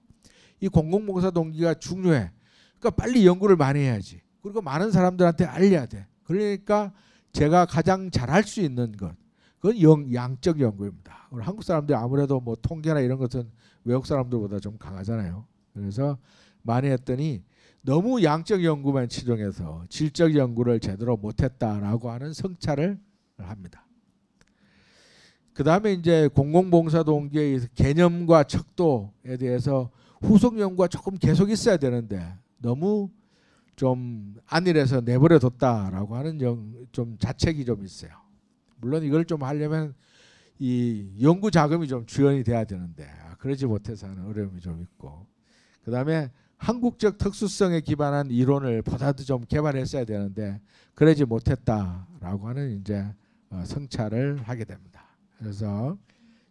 B: 이 공공봉사 동기가 중요해. 그러니까 빨리 연구를 많이 해야지. 그리고 많은 사람들한테 알려야 돼. 그러니까 제가 가장 잘할 수 있는 것, 그건 양적 연구입니다. 우리 한국 사람들이 아무래도 뭐 통계나 이런 것은 외국 사람들보다 좀 강하잖아요. 그래서 많이 했더니 너무 양적 연구만 치중해서 질적 연구를 제대로 못했다라고 하는 성찰을 합니다. 그 다음에 이제 공공봉사 동기의 개념과 척도에 대해서 후속 연구가 조금 계속 있어야 되는데 너무 좀 안일해서 내버려 뒀다라고 하는 좀 자책이 좀 있어요. 물론 이걸 좀 하려면 이 연구 자금이 좀 지원이 돼야 되는데 그러지 못해서 하는 어려움이 좀 있고 그 다음에 한국적 특수성에 기반한 이론을 보다도 좀 개발했어야 되는데 그러지 못했다라고 하는 이제 성찰을 하게 됩니다. 그래서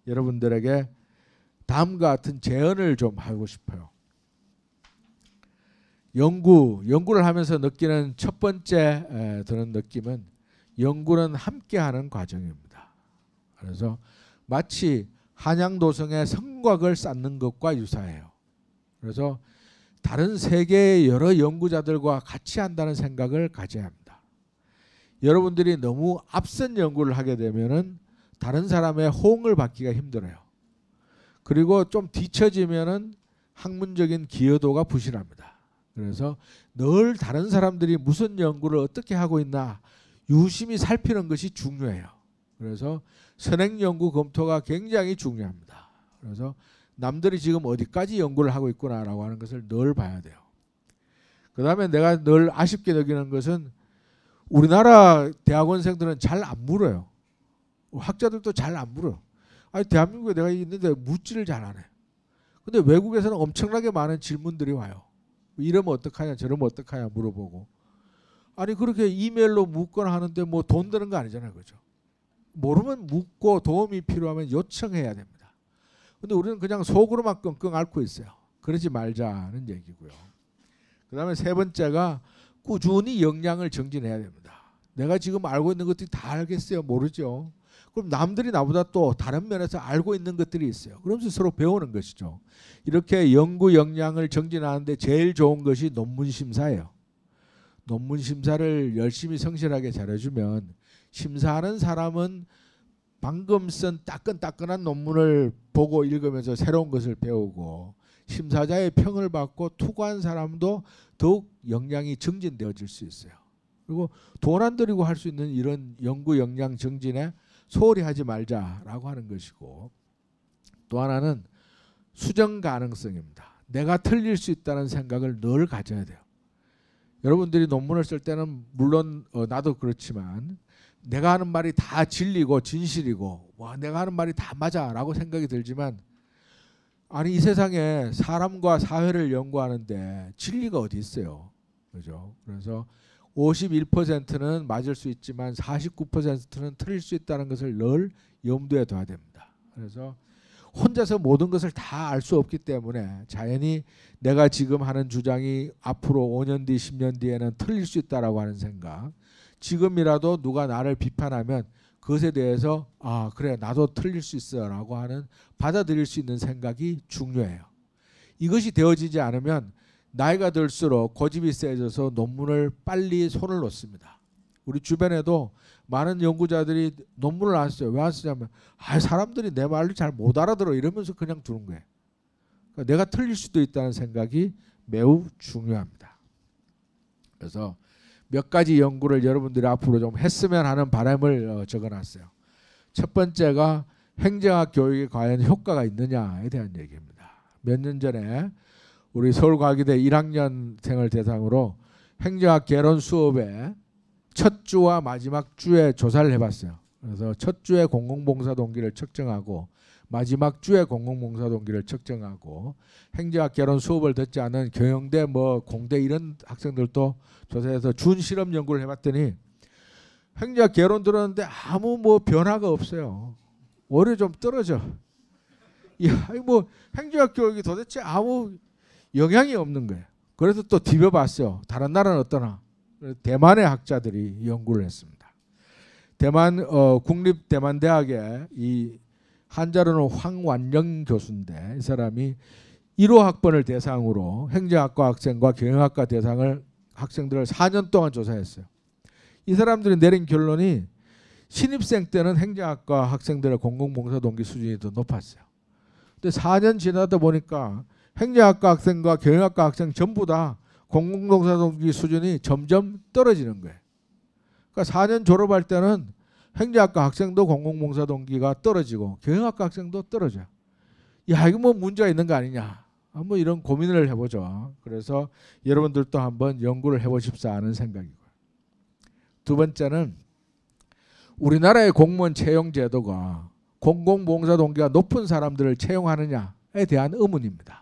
B: 여러분들에게 다음과 같은 제언을 좀 하고 싶어요. 연구를 하면서 느끼는 첫 번째 드는 느낌은 연구는 함께하는 과정입니다. 그래서 마치 한양도성의 성곽을 쌓는 것과 유사해요. 그래서 다른 세계의 여러 연구자들과 같이 한다는 생각을 가져야 합니다. 여러분들이 너무 앞선 연구를 하게 되면은 다른 사람의 호응을 받기가 힘들어요. 그리고 좀 뒤처지면은 학문적인 기여도가 부실합니다. 그래서 늘 다른 사람들이 무슨 연구를 어떻게 하고 있나 유심히 살피는 것이 중요해요. 그래서 선행 연구 검토가 굉장히 중요합니다. 그래서 남들이 지금 어디까지 연구를 하고 있구나라고 하는 것을 늘 봐야 돼요. 그 다음에 내가 늘 아쉽게 느끼는 것은 우리나라 대학원생들은 잘 안 물어요. 학자들도 잘 안 물어요. 아니 대한민국에 내가 있는데 묻지를 잘 안 해요. 근데 외국에서는 엄청나게 많은 질문들이 와요. 이러면 어떡하냐 저러면 어떡하냐 물어보고 아니 그렇게 이메일로 묻거나 하는데 뭐 돈 드는 거 아니잖아요. 그죠? 모르면 묻고 도움이 필요하면 요청해야 됩니다. 근데 우리는 그냥 속으로만 끙끙 앓고 있어요. 그러지 말자는 얘기고요. 그 다음에 세 번째가 꾸준히 역량을 정진해야 됩니다. 내가 지금 알고 있는 것들이 다 알겠어요? 모르죠. 그럼 남들이 나보다 또 다른 면에서 알고 있는 것들이 있어요. 그러면서 서로 배우는 것이죠. 이렇게 연구 역량을 정진하는데 제일 좋은 것이 논문 심사예요. 논문 심사를 열심히 성실하게 잘해주면 심사하는 사람은 방금 쓴 따끈따끈한 논문을 보고 읽으면서 새로운 것을 배우고, 심사자의 평을 받고 투과한 사람도 더욱 역량이 정진되어질 수 있어요. 그리고 돈 안 들이고 할 수 있는 이런 연구 역량 정진에 소홀히 하지 말자라고 하는 것이고, 또 하나는 수정 가능성입니다. 내가 틀릴 수 있다는 생각을 늘 가져야 돼요. 여러분들이 논문을 쓸 때는 물론 나도 그렇지만 내가 하는 말이 다 진리고 진실이고 와 내가 하는 말이 다 맞아라고 생각이 들지만, 아니 이 세상에 사람과 사회를 연구하는데 진리가 어디 있어요. 그죠? 그래서 51%는 맞을 수 있지만 49%는 틀릴 수 있다는 것을 늘 염두에 둬야 됩니다. 그래서 혼자서 모든 것을 다 알 수 없기 때문에 자연히 내가 지금 하는 주장이 앞으로 5년 뒤, 10년 뒤에는 틀릴 수 있다라고 하는 생각, 지금이라도 누가 나를 비판하면 그것에 대해서 아 그래 나도 틀릴 수 있어라고 하는 받아들일 수 있는 생각이 중요해요. 이것이 되어지지 않으면 나이가 들수록 고집이 세져서 논문을 빨리 손을 놓습니다. 우리 주변에도 많은 연구자들이 논문을 안 써요. 왜 안 쓰냐면 사람들이 내 말을 잘 못 알아들어 이러면서 그냥 두는 거예요. 그러니까 내가 틀릴 수도 있다는 생각이 매우 중요합니다. 그래서 몇 가지 연구를 여러분들이 앞으로 좀 했으면 하는 바람을 적어놨어요. 첫 번째가 행정학 교육에 과연 효과가 있느냐에 대한 얘기입니다. 몇 년 전에 우리 서울과기대 1학년생을 대상으로 행정학 개론 수업에 첫 주와 마지막 주에 조사를 해봤어요. 그래서 첫 주에 공공봉사 동기를 측정하고 마지막 주에 공공봉사 동기를 측정하고 행정학 개론 수업을 듣지 않은 경영대 공대 이런 학생들도 조사해서 준 실험 연구를 해봤더니 행정학 개론 들었는데 아무 변화가 없어요. 오히려 좀 떨어져. 행정학 교육이 도대체 아무 영향이 없는 거예요. 그래서 또 뒤벼봤어요. 다른 나라는 어떠나. 대만의 학자들이 연구를 했습니다. 대만 국립대만대학의 이 한자로는 황완영 교수인데 이 사람이 1호 학번을 대상으로 행정학과 학생과 경영학과 학생들을 4년 동안 조사했어요. 이 사람들이 내린 결론이 신입생 때는 행정학과 학생들의 공공봉사 동기 수준이 더 높았어요. 근데 4년 지나다 보니까 행정학과 학생과 경영학과 학생 전부 다 공공봉사 동기 수준이 점점 떨어지는 거예요. 그러니까 4년 졸업할 때는 행정학과 학생도 공공봉사 동기가 떨어지고 경영학과 학생도 떨어져요. 야 이거 문제가 있는 거 아니냐. 한번 이런 고민을 해보죠. 그래서 여러분들도 한번 연구를 해보십사 하는 생각이고요. 두 번째는 우리나라의 공무원 채용 제도가 공공봉사 동기가 높은 사람들을 채용하느냐에 대한 의문입니다.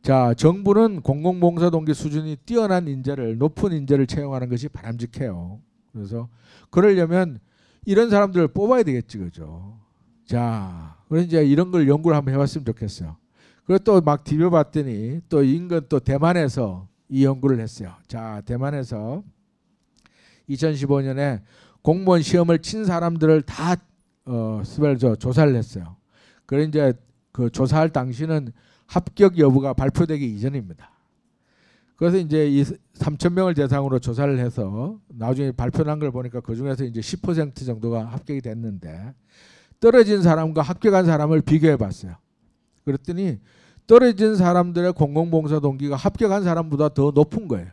B: 자, 정부는 공공봉사 동기 수준이 뛰어난 인재를 높은 인재를 채용하는 것이 바람직해요. 그래서 그러려면 이런 사람들을 뽑아야 되겠지, 그죠? 자, 그래서 이제 이런 걸 연구를 한번 해봤으면 좋겠어요. 그리고 또 막 뒤벼봤더니 또 인근 또 대만에서 이 연구를 했어요. 자, 대만에서 2015년에 공무원 시험을 친 사람들을 다 조사를 했어요. 그래 이제 그 조사할 당시는 합격 여부가 발표되기 이전입니다. 그래서 이제 이 3,000명을 대상으로 조사를 해서 나중에 발표난 걸 보니까 그 중에서 이제 10% 정도가 합격이 됐는데 떨어진 사람과 합격한 사람을 비교해 봤어요. 그랬더니 떨어진 사람들의 공공봉사 동기가 합격한 사람보다 더 높은 거예요.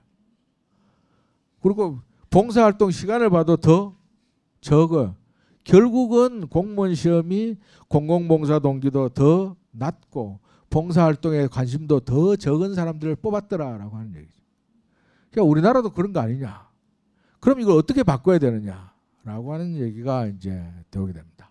B: 그리고 봉사활동 시간을 봐도 더 적어요. 결국은 공무원 시험이 공공봉사 동기도 더 낮고 봉사활동에 관심도 더 적은 사람들을 뽑았더라라고 하는 얘기죠. 그러니까 우리나라도 그런 거 아니냐. 그럼 이걸 어떻게 바꿔야 되느냐라고 하는 얘기가 이제 되오게 됩니다.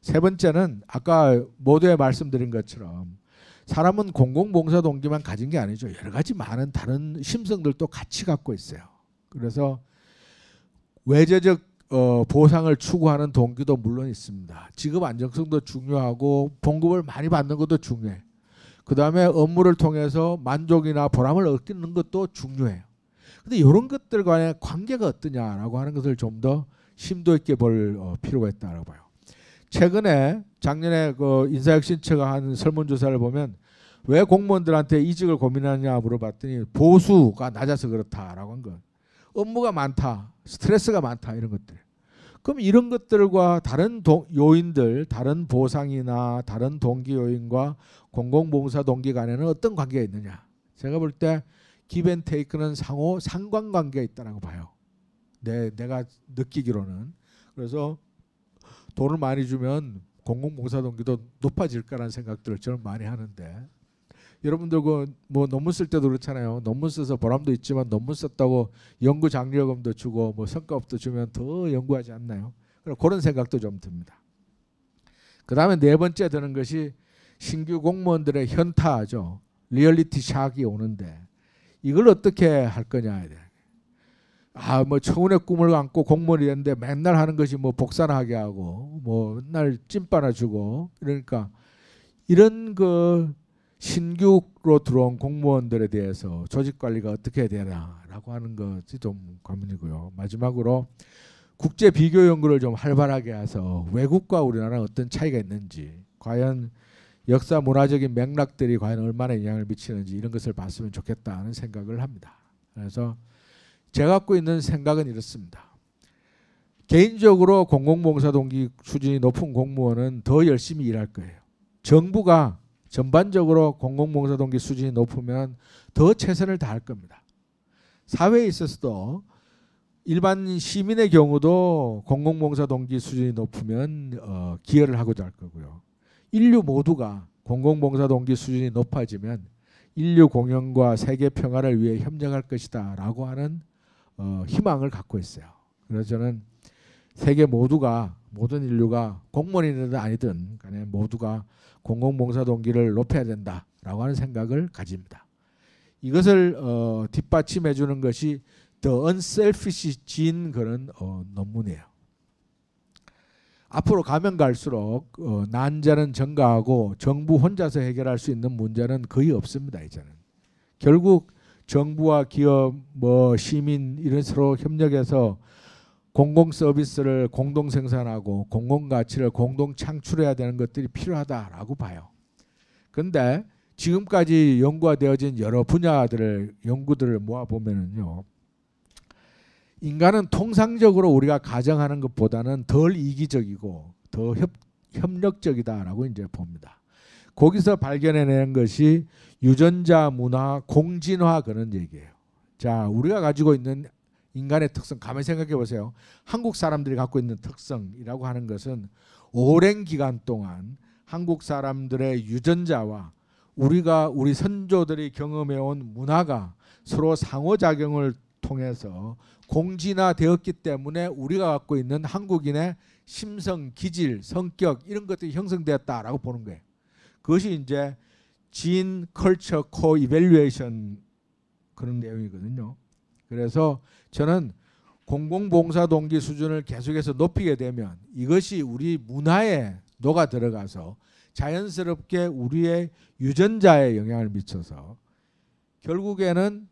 B: 세 번째는 아까 모두에 말씀드린 것처럼 사람은 공공봉사 동기만 가진 게 아니죠. 여러 가지 많은 다른 심성들도 같이 갖고 있어요. 그래서 외재적 보상을 추구하는 동기도 물론 있습니다. 직업 안정성도 중요하고 봉급을 많이 받는 것도 중요해. 그 다음에 업무를 통해서 만족이나 보람을 얻는 것도 중요해요. 근데 이런 것들 간의 관계가 어떠냐라고 하는 것을 좀 더 심도 있게 볼 필요가 있다고 봐요. 최근에 작년에 그 인사혁신처가 한 설문조사를 보면 왜 공무원들한테 이직을 고민하냐 물어봤더니 보수가 낮아서 그렇다라고 한 거. 업무가 많다, 스트레스가 많다 이런 것들. 그럼 이런 것들과 다른 요인들, 다른 보상이나 다른 동기 요인과 공공봉사 동기 간에는 어떤 관계가 있느냐? 제가 볼 때 기브앤테이크는 상호 상관관계가 있다고 봐요. 내가 느끼기로는. 그래서 돈을 많이 주면 공공봉사 동기도 높아질 거라는 생각들을 저는 많이 하는데, 여러분들 뭐 논문 쓸 때도 그렇잖아요. 논문 써서 보람도 있지만 논문 썼다고 연구 장려금도 주고 뭐 성과급도 주면 더 연구하지 않나요? 그런 생각도 좀 듭니다. 그 다음에 네 번째 드는 것이 신규 공무원들의 현타죠. 리얼리티 샥이 오는데 이걸 어떻게 할 거냐. 뭐 청운의 꿈을 안고 공무원이 됐는데 맨날 하는 것이 뭐 복사하게 하고 뭐 맨날 찐빠나 주고, 그러니까 이런 그 신규로 들어온 공무원들에 대해서 조직 관리가 어떻게 되나라고 하는 것이 좀 고민이고요. 마지막으로 국제 비교 연구를 좀 활발하게 해서 외국과 우리나라는 어떤 차이가 있는지, 과연 역사 문화적인 맥락들이 과연 얼마나 영향을 미치는지 이런 것을 봤으면 좋겠다는 생각을 합니다. 그래서 제가 갖고 있는 생각은 이렇습니다. 개인적으로 공공봉사 동기 수준이 높은 공무원은 더 열심히 일할 거예요. 정부가 전반적으로 공공봉사 동기 수준이 높으면 더 최선을 다할 겁니다. 사회에 있어서도 일반 시민의 경우도 공공봉사 동기 수준이 높으면 기여를 하고자 할 거고요. 인류 모두가 공공봉사 동기 수준이 높아지면 인류 공영과 세계 평화를 위해 협력할 것이다 라고 하는 희망을 갖고 있어요. 그래서 저는 세계 모두가, 모든 인류가 공무원이든 아니든 간에 모두가 공공봉사 동기를 높여야 된다라고 하는 생각을 가집니다. 이것을 뒷받침해 주는 것이 The Unselfish 진 그런 논문이에요. 앞으로 가면 갈수록 난자는 증가하고 정부 혼자서 해결할 수 있는 문제는 거의 없습니다. 이제는 결국 정부와 기업, 뭐 시민 이런 서로 협력해서 공공 서비스를 공동 생산하고 공공 가치를 공동 창출해야 되는 것들이 필요하다라고 봐요. 그런데 지금까지 연구가 되어진 여러 분야들을 연구들을 모아 보면은요, 인간은 통상적으로 우리가 가정하는 것보다는 덜 이기적이고 더 협력적이다라고 이제 봅니다. 거기서 발견해낸 것이 유전자 문화 공진화 그런 얘기예요. 자, 우리가 가지고 있는 인간의 특성 가만히 생각해 보세요. 한국 사람들이 갖고 있는 특성이라고 하는 것은 오랜 기간 동안 한국 사람들의 유전자와 우리 선조들이 경험해온 문화가 서로 상호작용을 통해서 공진화되었기 때문에 우리가 갖고 있는 한국인의 심성, 기질, 성격 이런 것들이 형성되었다라고 보는 거예요. 그것이 이제 진 컬처 코 이밸류에이션 그런 내용이거든요. 그래서 저는 공공봉사 동기 수준을 계속해서 높이게 되면 이것이 우리 문화에 녹아 들어가서 자연스럽게 우리의 유전자에 영향을 미쳐서 결국에는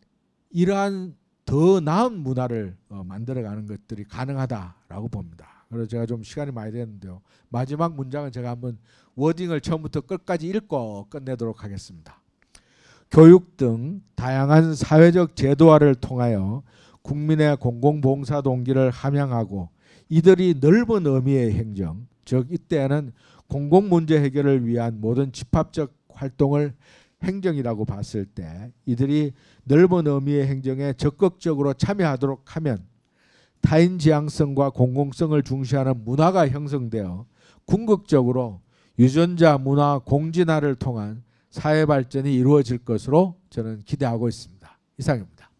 B: 이러한 더 나은 문화를 만들어가는 것들이 가능하다라고 봅니다. 그래서 제가 좀 시간이 많이 됐는데요. 마지막 문장은 제가 한번 워딩을 처음부터 끝까지 읽고 끝내도록 하겠습니다. 교육 등 다양한 사회적 제도화를 통하여 국민의 공공봉사 동기를 함양하고 이들이 넓은 의미의 행정, 즉 이때는 공공문제 해결을 위한 모든 집합적 활동을 행정이라고 봤을 때 이들이 넓은 의미의 행정에 적극적으로 참여하도록 하면 타인 지향성과 공공성을 중시하는 문화가 형성되어 궁극적으로 유전자 문화 공진화를 통한 사회 발전이 이루어질 것으로 저는 기대하고 있습니다. 이상입니다.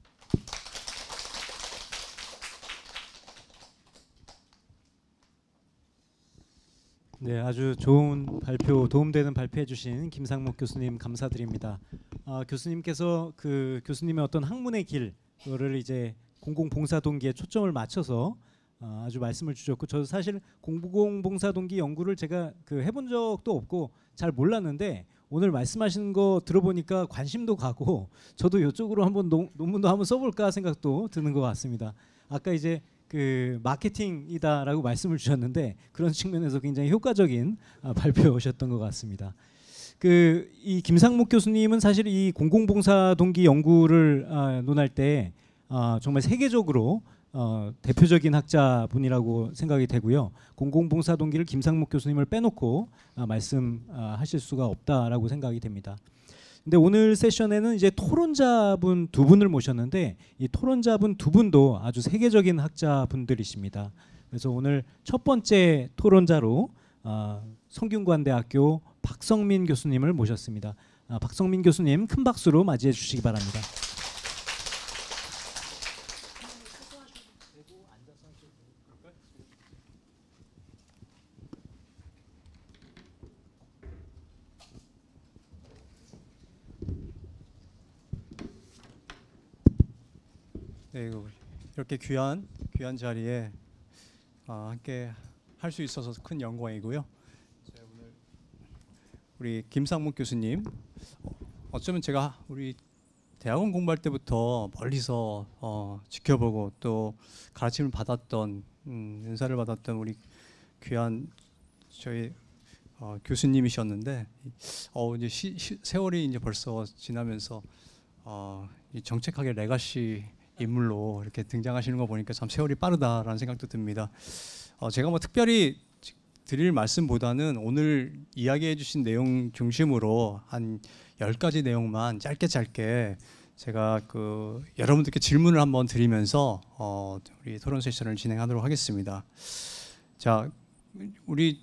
A: 네, 아주 좋은 발표, 도움되는 발표해 주신 김상목 교수님 감사드립니다. 교수님께서 그 교수님의 어떤 학문의 길을 이제 공공봉사 동기에 초점을 맞춰서 아주 말씀을 주셨고, 저도 사실 공공봉사 동기 연구를 제가 해본 적도 없고 잘 몰랐는데 오늘 말씀하시는 거 들어보니까 관심도 가고 저도 이쪽으로 한번 논문도 한번 써볼까 생각도 드는 것 같습니다. 아까 이제 그 마케팅이다라고 말씀을 주셨는데 그런 측면에서 굉장히 효과적인 발표셨던 것 같습니다. 그 이 김상묵 교수님은 사실 이 공공봉사 동기 연구를 논할 때 정말 세계적으로 대표적인 학자분이라고 생각이 되고요. 공공봉사 동기를 김상묵 교수님을 빼놓고 말씀하실 수가 없다라고 생각이 됩니다. 근데 오늘 세션에는 이제 토론자분 두 분을 모셨는데 이 토론자분 두 분도 아주 세계적인 학자분들이십니다. 그래서 오늘 첫 번째 토론자로 성균관대학교 박성민 교수님을 모셨습니다. 박성민 교수님 큰 박수로 맞이해 주시기 바랍니다.
C: 네, 이렇게 귀한 자리에 함께 할 수 있어서 큰 영광이고요. 오늘 우리 김상묵 교수님, 어쩌면 제가 우리 대학원 공부할 때부터 멀리서 지켜보고 또 가르침을 받았던 은사를 받았던 우리 귀한 저희 교수님이셨는데 이제 세월이 이제 벌써 지나면서 이 정책학의 레가시 인물로 이렇게 등장하시는 거 보니까 참 세월이 빠르다라는 생각도 듭니다. 제가 뭐 특별히 드릴 말씀보다는 오늘 이야기해 주신 내용 중심으로 한 10가지 내용만 짧게 제가 여러분들께 질문을 한번 드리면서 우리 토론 세션을 진행하도록 하겠습니다. 자, 우리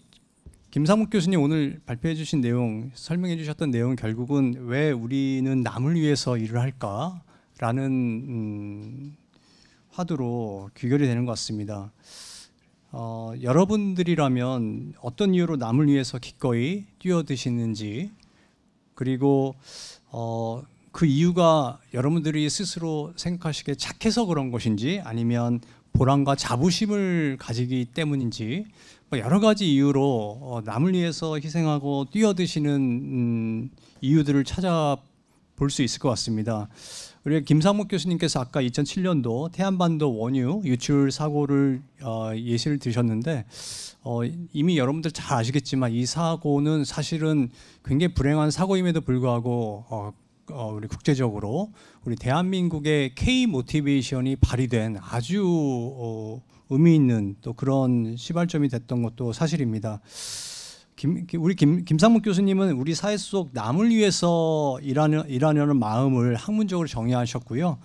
C: 김상묵 교수님 오늘 발표해 주신 내용, 설명해 주셨던 내용은 결국은 왜 우리는 남을 위해서 일을 할까? 라는 화두로 귀결이 되는 것 같습니다. 여러분들이라면 어떤 이유로 남을 위해서 기꺼이 뛰어드시는지, 그리고 그 이유가 여러분들이 스스로 생각하시기에 착해서 그런 것인지 아니면 보람과 자부심을 가지기 때문인지 여러 가지 이유로 남을 위해서 희생하고 뛰어드시는 이유들을 찾아볼 수 있을 것 같습니다. 우리 김상묵 교수님께서 아까 2007년도 태안반도 원유 유출 사고를 예시를 드셨는데 이미 여러분들 잘 아시겠지만 이 사고는 사실은 굉장히 불행한 사고임에도 불구하고 우리 국제적으로 우리 대한민국의 K 모티베이션이 발휘된 아주 의미 있는 또 그런 시발점이 됐던 것도 사실입니다. 우리 김상묵 교수님은 우리 사회 속 남을 위해서 일하려는 마음을 학문적으로 정의하셨고요.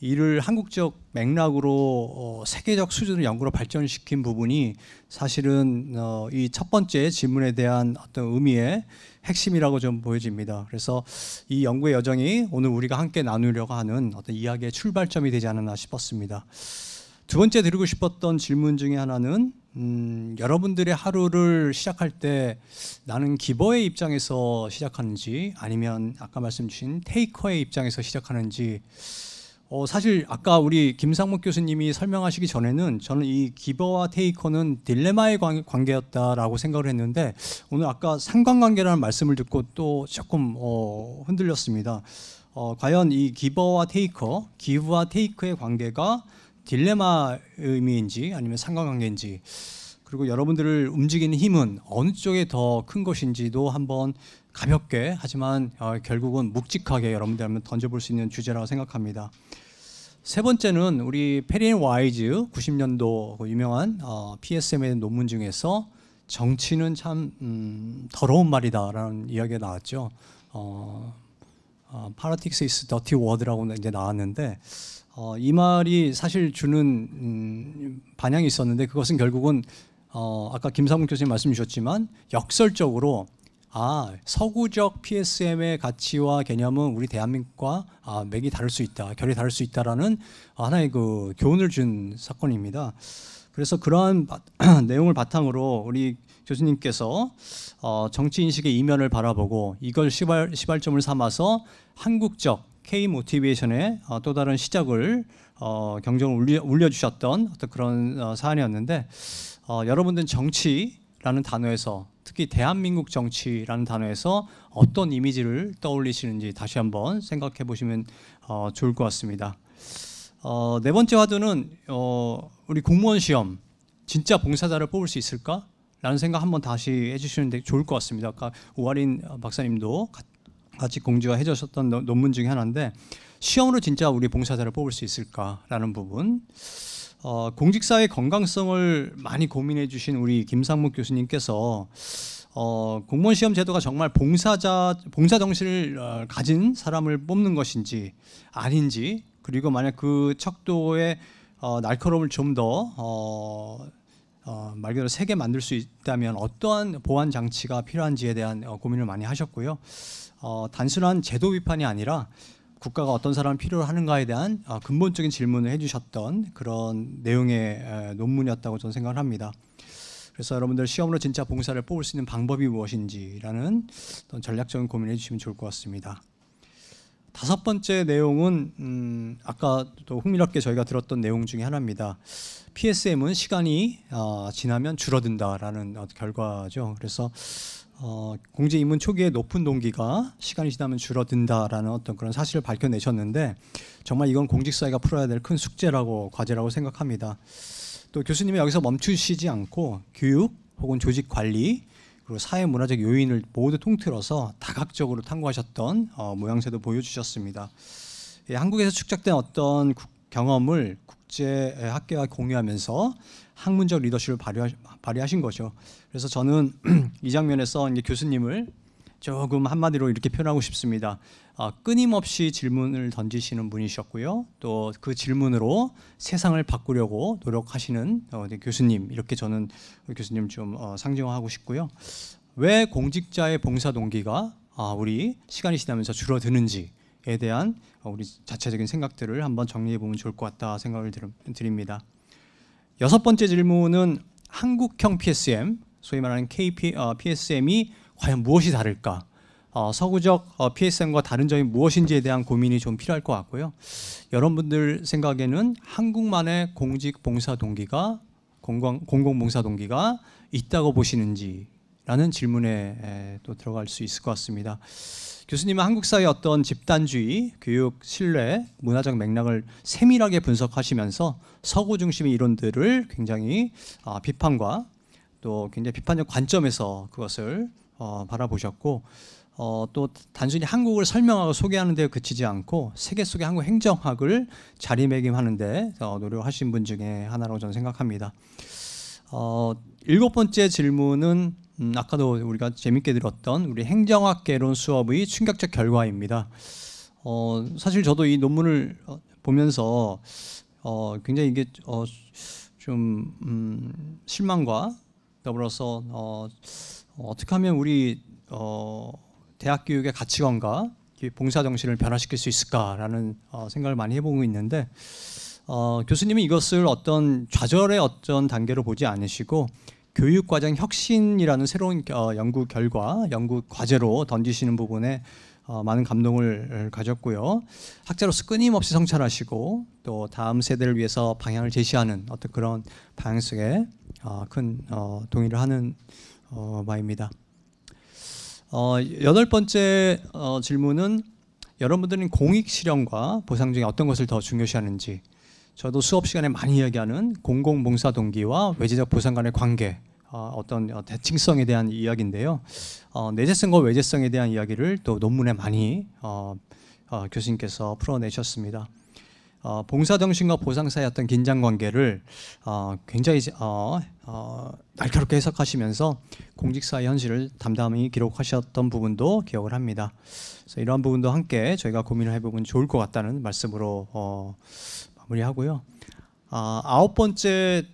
C: 이를 한국적 맥락으로 세계적 수준의 연구로 발전시킨 부분이 사실은 이 첫 번째 질문에 대한 어떤 의미의 핵심이라고 좀 보여집니다. 그래서 이 연구의 여정이 오늘 우리가 함께 나누려고 하는 어떤 이야기의 출발점이 되지 않았나 싶었습니다. 두 번째 드리고 싶었던 질문 중에 하나는 여러분들의 하루를 시작할 때 나는 기버의 입장에서 시작하는지 아니면 아까 말씀 주신 테이커의 입장에서 시작하는지 사실 아까 우리 김상묵 교수님이 설명하시기 전에는 저는 이 기버와 테이커는 딜레마의 관계였다라고 생각을 했는데 오늘 아까 상관관계라는 말씀을 듣고 또 조금 흔들렸습니다. 과연 이 기버와 테이커, 기브와 테이크의 관계가 딜레마 의미인지 아니면 상관관계인지, 그리고 여러분들을 움직이는 힘은 어느 쪽에 더 큰 것인지도 한번 가볍게 하지만 결국은 묵직하게 여러분들 한번 던져볼 수 있는 주제라고 생각합니다. 세 번째는 우리 페리 앤 와이즈 90년도 그 유명한 PSM의 논문 중에서 정치는 참 더러운 말이다라는 이야기가 나왔죠. Politics is dirty word라고 이제 나왔는데 이 말이 사실 주는 반향이 있었는데 그것은 결국은 아까 김상묵 교수님 말씀 주셨지만 역설적으로 서구적 PSM의 가치와 개념은 우리 대한민국과 맥이 다를 수 있다, 결이 다를 수 있다라는 하나의 그 교훈을 준 사건입니다. 그래서 그러한 내용을 바탕으로 우리 교수님께서 정치 인식의 이면을 바라보고 이걸 시발점을 삼아서 한국적 K 모티베이션의 또 다른 시작을 경종을 울려주셨던 어떤 그런 사안이었는데 여러분들은 정치라는 단어에서 특히 대한민국 정치라는 단어에서 어떤 이미지를 떠올리시는지 다시 한번 생각해 보시면 좋을 것 같습니다. 네 번째 화두는 우리 공무원 시험 진짜 봉사자를 뽑을 수 있을까? 라는 생각 한번 다시 해주시는데 좋을 것 같습니다. 아까 오하린 박사님도 같이 공지해 주셨던 논문 중에 하나인데 시험으로 진짜 우리 봉사자를 뽑을 수 있을까라는 부분. 공직사회 건강성을 많이 고민해 주신 우리 김상묵 교수님께서 공무원 시험 제도가 정말 봉사 정신을 가진 사람을 뽑는 것인지 아닌지, 그리고 만약 그 척도의 날카로움을 좀 더 말 그대로 세게 만들 수 있다면 어떠한 보완 장치가 필요한지에 대한 고민을 많이 하셨고요. 단순한 제도 비판이 아니라 국가가 어떤 사람을 필요로 하는가에 대한 근본적인 질문을 해주셨던 그런 내용의 논문이었다고 저는 생각을 합니다. 그래서 여러분들 시험으로 진짜 봉사를 뽑을 수 있는 방법이 무엇인지라는 어떤 전략적인 고민을 해주시면 좋을 것 같습니다. 다섯 번째 내용은 아까 또 흥미롭게 저희가 들었던 내용 중에 하나입니다. PSM은 시간이 지나면 줄어든다라는 결과죠. 그래서 공직 입문 초기에 높은 동기가 시간이 지나면 줄어든다라는 어떤 그런 사실을 밝혀내셨는데 정말 이건 공직사회가 풀어야 될 큰 숙제라고 과제라고 생각합니다. 또 교수님이 여기서 멈추시지 않고 교육 혹은 조직 관리 그리고 사회 문화적 요인을 모두 통틀어서 다각적으로 탐구하셨던 모양새도 보여주셨습니다. 한국에서 축적된 어떤 경험을 국제 학계와 공유하면서 학문적 리더십을 발휘하신 거죠. 그래서 저는 이 장면에서 이제 교수님을 조금 한마디로 이렇게 표현하고 싶습니다. 끊임없이 질문을 던지시는 분이셨고요. 또 그 질문으로 세상을 바꾸려고 노력하시는 교수님, 이렇게 저는 교수님 좀 상징화하고 싶고요. 왜 공직자의 봉사 동기가 우리 시간이 지나면서 줄어드는지에 대한 우리 자체적인 생각들을 한번 정리해 보면 좋을 것 같다 생각을 드립니다. 여섯 번째 질문은 한국형 PSM, 소위 말하는 PSM이 과연 무엇이 다를까? 서구적 PSM과 다른 점이 무엇인지에 대한 고민이 좀 필요할 것 같고요. 여러분들 생각에는 한국만의 공직 봉사 동기가 공공 봉사 동기가 있다고 보시는지라는 질문에 또 들어갈 수 있을 것 같습니다. 교수님은 한국 사회의 어떤 집단주의, 교육, 신뢰, 문화적 맥락을 세밀하게 분석하시면서 서구 중심의 이론들을 굉장히 비판과 또 굉장히 비판적 관점에서 그것을 바라보셨고 또 단순히 한국을 설명하고 소개하는 데 그치지 않고 세계 속의 한국 행정학을 자리매김하는 데 노력하신 분 중에 하나라고 저는 생각합니다. 일곱 번째 질문은 아까도 우리가 재밌게 들었던 우리 행정학 개론 수업의 충격적 결과입니다. 사실 저도 이 논문을 보면서 굉장히 이게 좀 실망과 더불어서 어떻게 하면 우리 대학 교육의 가치관과 봉사 정신을 변화시킬 수 있을까라는 생각을 많이 해보고 있는데 교수님은 이것을 어떤 좌절의 어떤 단계로 보지 않으시고 교육과정 혁신이라는 새로운 연구 결과, 연구 과제로 던지시는 부분에 많은 감동을 가졌고요. 학자로서 끊임없이 성찰하시고 또 다음 세대를 위해서 방향을 제시하는 어떤 그런 방향 속에 큰 동의를 하는 바입니다. 여덟 번째 질문은 여러분들은 공익 실현과 보상 중에 어떤 것을 더 중요시하는지, 저도 수업 시간에 많이 이야기하는 공공봉사 동기와 외제적 보상 간의 관계, 어떤 대칭성에 대한 이야기인데요. 내재성과 외재성에 대한 이야기를 또 논문에 많이 교수님께서 풀어내셨습니다. 봉사정신과 보상 사이의 어떤 긴장관계를 굉장히 날카롭게 해석하시면서 공직사회 현실을 담담히 기록하셨던 부분도 기억을 합니다. 그래서 이러한 부분도 함께 저희가 고민을 해보면 좋을 것 같다는 말씀으로 마무리하고요. 아홉 번째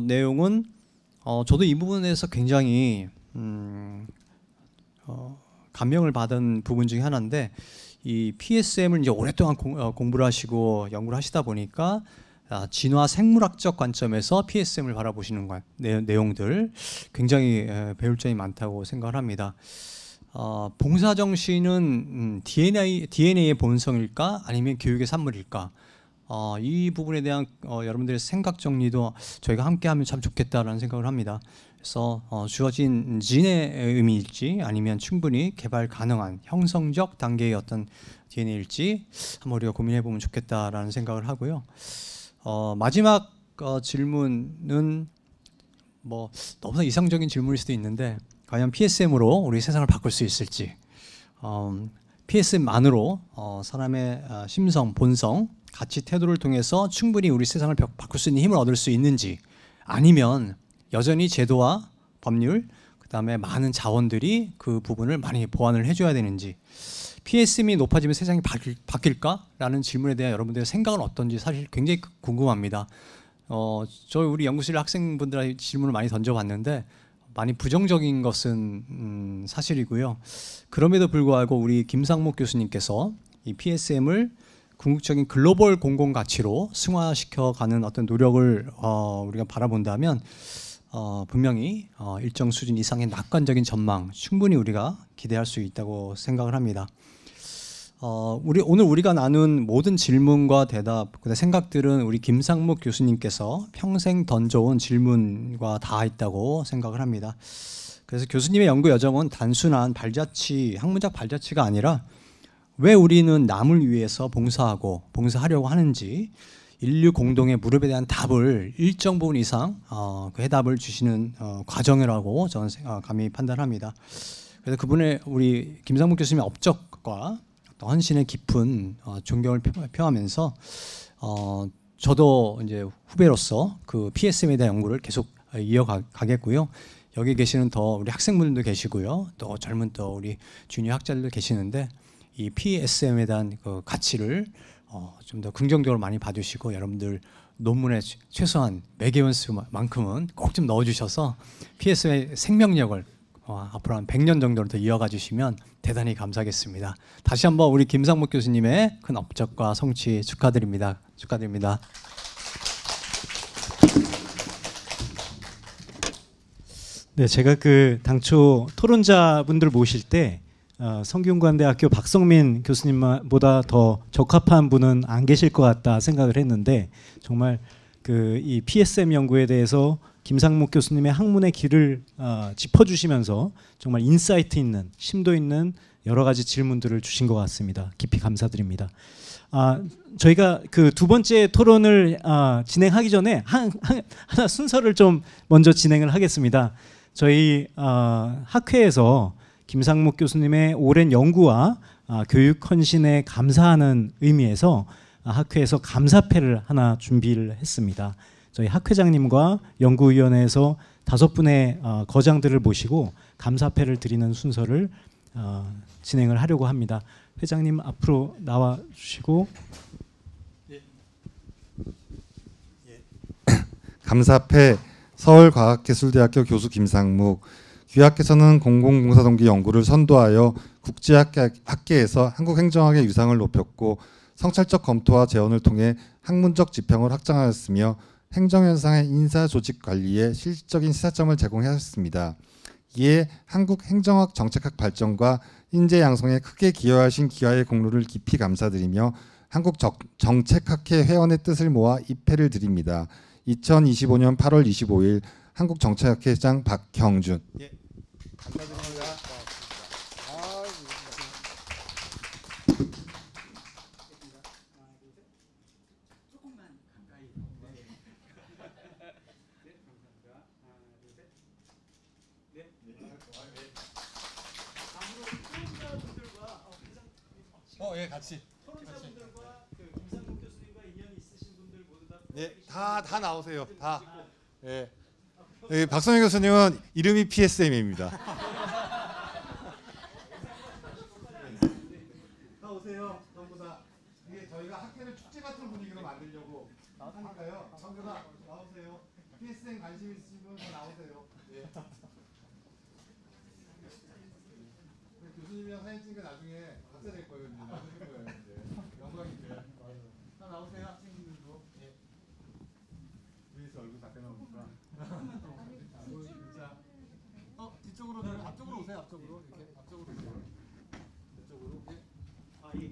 C: 내용은 저도 이 부분에서 굉장히 감명을 받은 부분 중에 하나인데, 이 PSM을 이제 오랫동안 공부를 하시고 연구를 하시다 보니까 진화 생물학적 관점에서 PSM을 바라보시는 내용들 굉장히 배울 점이 많다고 생각을 합니다. 봉사 정신은 DNA의 본성일까 아니면 교육의 산물일까? 이 부분에 대한 여러분들의 생각 정리도 저희가 함께하면 참 좋겠다라는 생각을 합니다. 그래서 주어진 진의 의미일지 아니면 충분히 개발 가능한 형성적 단계의 어떤 DNA일지 한번 우리가 고민해 보면 좋겠다라는 생각을 하고요. 마지막 질문은 뭐 너무나 이상적인 질문일 수도 있는데 과연 PSM으로 우리 세상을 바꿀 수 있을지, PSM만으로 사람의 심성, 본성, 가치, 태도를 통해서 충분히 우리 세상을 바꿀 수 있는 힘을 얻을 수 있는지, 아니면 여전히 제도와 법률, 그다음에 많은 자원들이 그 부분을 많이 보완을 해줘야 되는지, PSM이 높아지면 세상이 바뀔까라는 질문에 대한 여러분들의 생각은 어떤지 사실 굉장히 궁금합니다. 저희 우리 연구실 학생분들한테 질문을 많이 던져봤는데 많이 부정적인 것은 사실이고요. 그럼에도 불구하고 우리 김상목 교수님께서 이 PSM을 궁극적인 글로벌 공공 가치로 승화시켜가는 어떤 노력을 우리가 바라본다면 분명히 일정 수준 이상의 낙관적인 전망 충분히 우리가 기대할 수 있다고 생각을 합니다. 오늘 우리가 나눈 모든 질문과 대답, 생각들은 우리 김상목 교수님께서 평생 던져온 질문과 다 있다고 생각을 합니다. 그래서 교수님의 연구 여정은 단순한 발자취, 학문적 발자취가 아니라 왜 우리는 남을 위해서 봉사하려고 하는지 인류 공동의 무릎에 대한 답을 일정 부분 이상 그 해답을 주시는 과정이라고 저는 감히 판단합니다. 그래서 그분의 우리 김상목 교수님의 업적과 헌신의 깊은 존경을 표하면서 저도 이제 후배로서 그 PSM에 대한 연구를 계속 이어가겠고요. 여기 계시는 더 우리 학생분들도 계시고요. 또 젊은 또 우리 주니어 학자들도 계시는데 이 PSM에 대한 그 가치를 좀 더 긍정적으로 많이 봐주시고 여러분들 논문에 최소한 매개원수만큼은 꼭 좀 넣어주셔서 PSM의 생명력을 앞으로 한 100년 정도로 더 이어가 주시면 대단히 감사하겠습니다. 다시 한번 우리 김상목 교수님의 큰 업적과 성취 축하드립니다. 축하드립니다.
A: 네, 제가 그 당초 토론자분들 모실 때 성균관대학교 박성민 교수님보다 더 적합한 분은 안 계실 것 같다 생각을 했는데 정말 그 이 PSM 연구에 대해서 김상목 교수님의 학문의 길을 짚어주시면서 정말 인사이트 있는 심도 있는 여러 가지 질문들을 주신 것 같습니다. 깊이 감사드립니다. 저희가 그 두 번째 토론을 진행하기 전에 하나 순서를 좀 먼저 진행을 하겠습니다. 저희 학회에서 김상목 교수님의 오랜 연구와 교육 헌신에 감사하는 의미에서 학회에서 감사패를 하나 준비를 했습니다. 저희 학회장님과 연구위원회에서 5분의 거장들을 모시고 감사패를 드리는 순서를 진행을 하려고 합니다. 회장님 앞으로 나와 주시고.
D: 감사패 서울과학기술대학교 교수 김상묵. 귀하께서는 공공봉사동기 연구를 선도하여 국제학계에서 한국행정학의 위상을 높였고 성찰적 검토와 재원을 통해 학문적 지평을 확장하였으며 행정현상의 인사조직관리에 실질적인 시사점을 제공하였습니다. 이에 한국 행정학 정책학 발전과 인재 양성에 크게 기여하신 귀하의 공로를 깊이 감사드리며 한국 정책학회 회원의 뜻을 모아 입회를 드립니다. 2025년 8월 25일 한국정책학회장 박형준. 예. 감사드립니다. 예, 같이. 토론자분들과 그 김상국 교수님과 인연이 있으신 분들 모두 다. 네, 다 나오세요. 다. 예. 네, 박성희 교수님은 이름이 PSM입니다. 다 오세요. 전부 다. 이게 저희가 학회를 축제 같은 분위기로 만들려고 하니까요. 전부 다 나오세요. PSM 관심 있으신 분 다 나오세요. 예. 교수님이랑 사진 찍으니까 나중에 박사 될 거예요. 나중에 될 거예요. 영광이죠. 다 나오세요. 학생분들도. 예. 위에서 얼굴 다 빼놓으니까. 뒤쪽으로 앞쪽으로 오세요. 앞쪽으로 이렇게 앞쪽으로 오세요. 이쪽으로. 예. 예.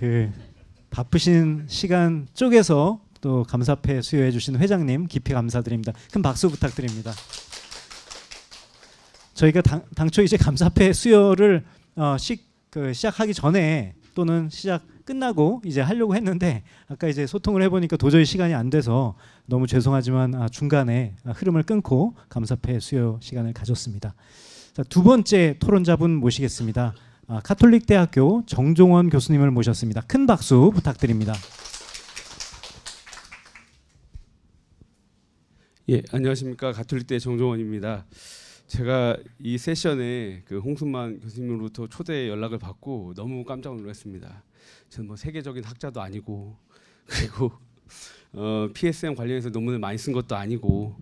A: 그 바쁘신 시간 쪼개서 또 감사패 수여해 주신 회장님 깊이 감사드립니다. 큰 박수 부탁드립니다. 저희가 당초 이제 감사패 수여를 시작하기 전에 또는 시작 끝나고 이제 하려고 했는데 아까 이제 소통을 해보니까 도저히 시간이 안 돼서 너무 죄송하지만 중간에 흐름을 끊고 감사패 수여 시간을 가졌습니다. 자, 두 번째 토론자분 모시겠습니다. 가톨릭대학교 정종원 교수님을 모셨습니다. 큰 박수 부탁드립니다.
E: 예, 안녕하십니까. 가톨릭대 정종원입니다. 제가 이 세션에 그 홍순만 교수님으로부터 초대 연락을 받고 너무 깜짝 놀랐습니다. 저는 뭐 세계적인 학자도 아니고 그리고 PSM 관련해서 논문을 많이 쓴 것도 아니고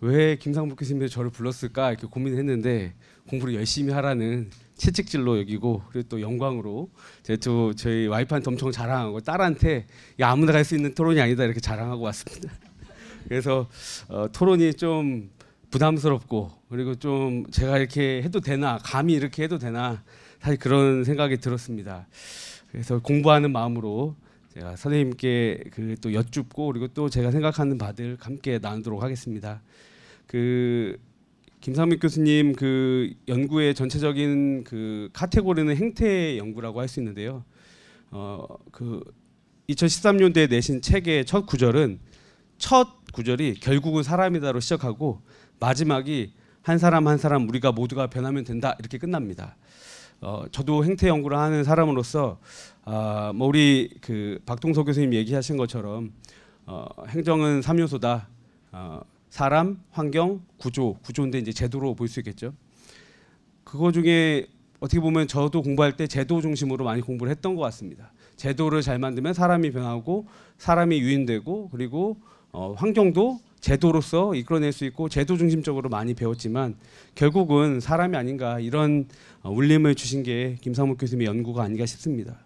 E: 왜 김상복 교수님이 저를 불렀을까 이렇게 고민을 했는데 공부를 열심히 하라는 채찍질로 여기고 그리고 또 영광으로 또 저희 와이프한테 엄청 자랑하고 딸한테 야 아무나 갈 수 있는 토론이 아니다 이렇게 자랑하고 왔습니다. 그래서 토론이 좀 부담스럽고 그리고 좀 제가 이렇게 해도 되나 감히 이렇게 해도 되나 사실 그런 생각이 들었습니다. 그래서 공부하는 마음으로 제가 선생님께 그 또 여쭙고 그리고 또 제가 생각하는 바들 함께 나누도록 하겠습니다. 그 김상민 교수님 그 연구의 전체적인 그 카테고리는 행태 연구라고 할 수 있는데요. 그 2013년도에 내신 책의 첫 구절이 결국은 사람이다로 시작하고 마지막이 한 사람 한 사람 우리가 모두가 변하면 된다 이렇게 끝납니다. 저도 행태 연구를 하는 사람으로서 뭐 우리 그 박동석 교수님 얘기하신 것처럼 행정은 3요소다. 사람, 환경, 구조인데 이제 제도로 볼 수 있겠죠. 그거 중에 어떻게 보면 저도 공부할 때 제도 중심으로 많이 공부를 했던 것 같습니다. 제도를 잘 만들면 사람이 변하고 사람이 유인되고 그리고 환경도 제도로서 이끌어낼 수 있고 제도 중심적으로 많이 배웠지만 결국은 사람이 아닌가 이런 울림을 주신 게 김상목 교수님의 연구가 아닌가 싶습니다.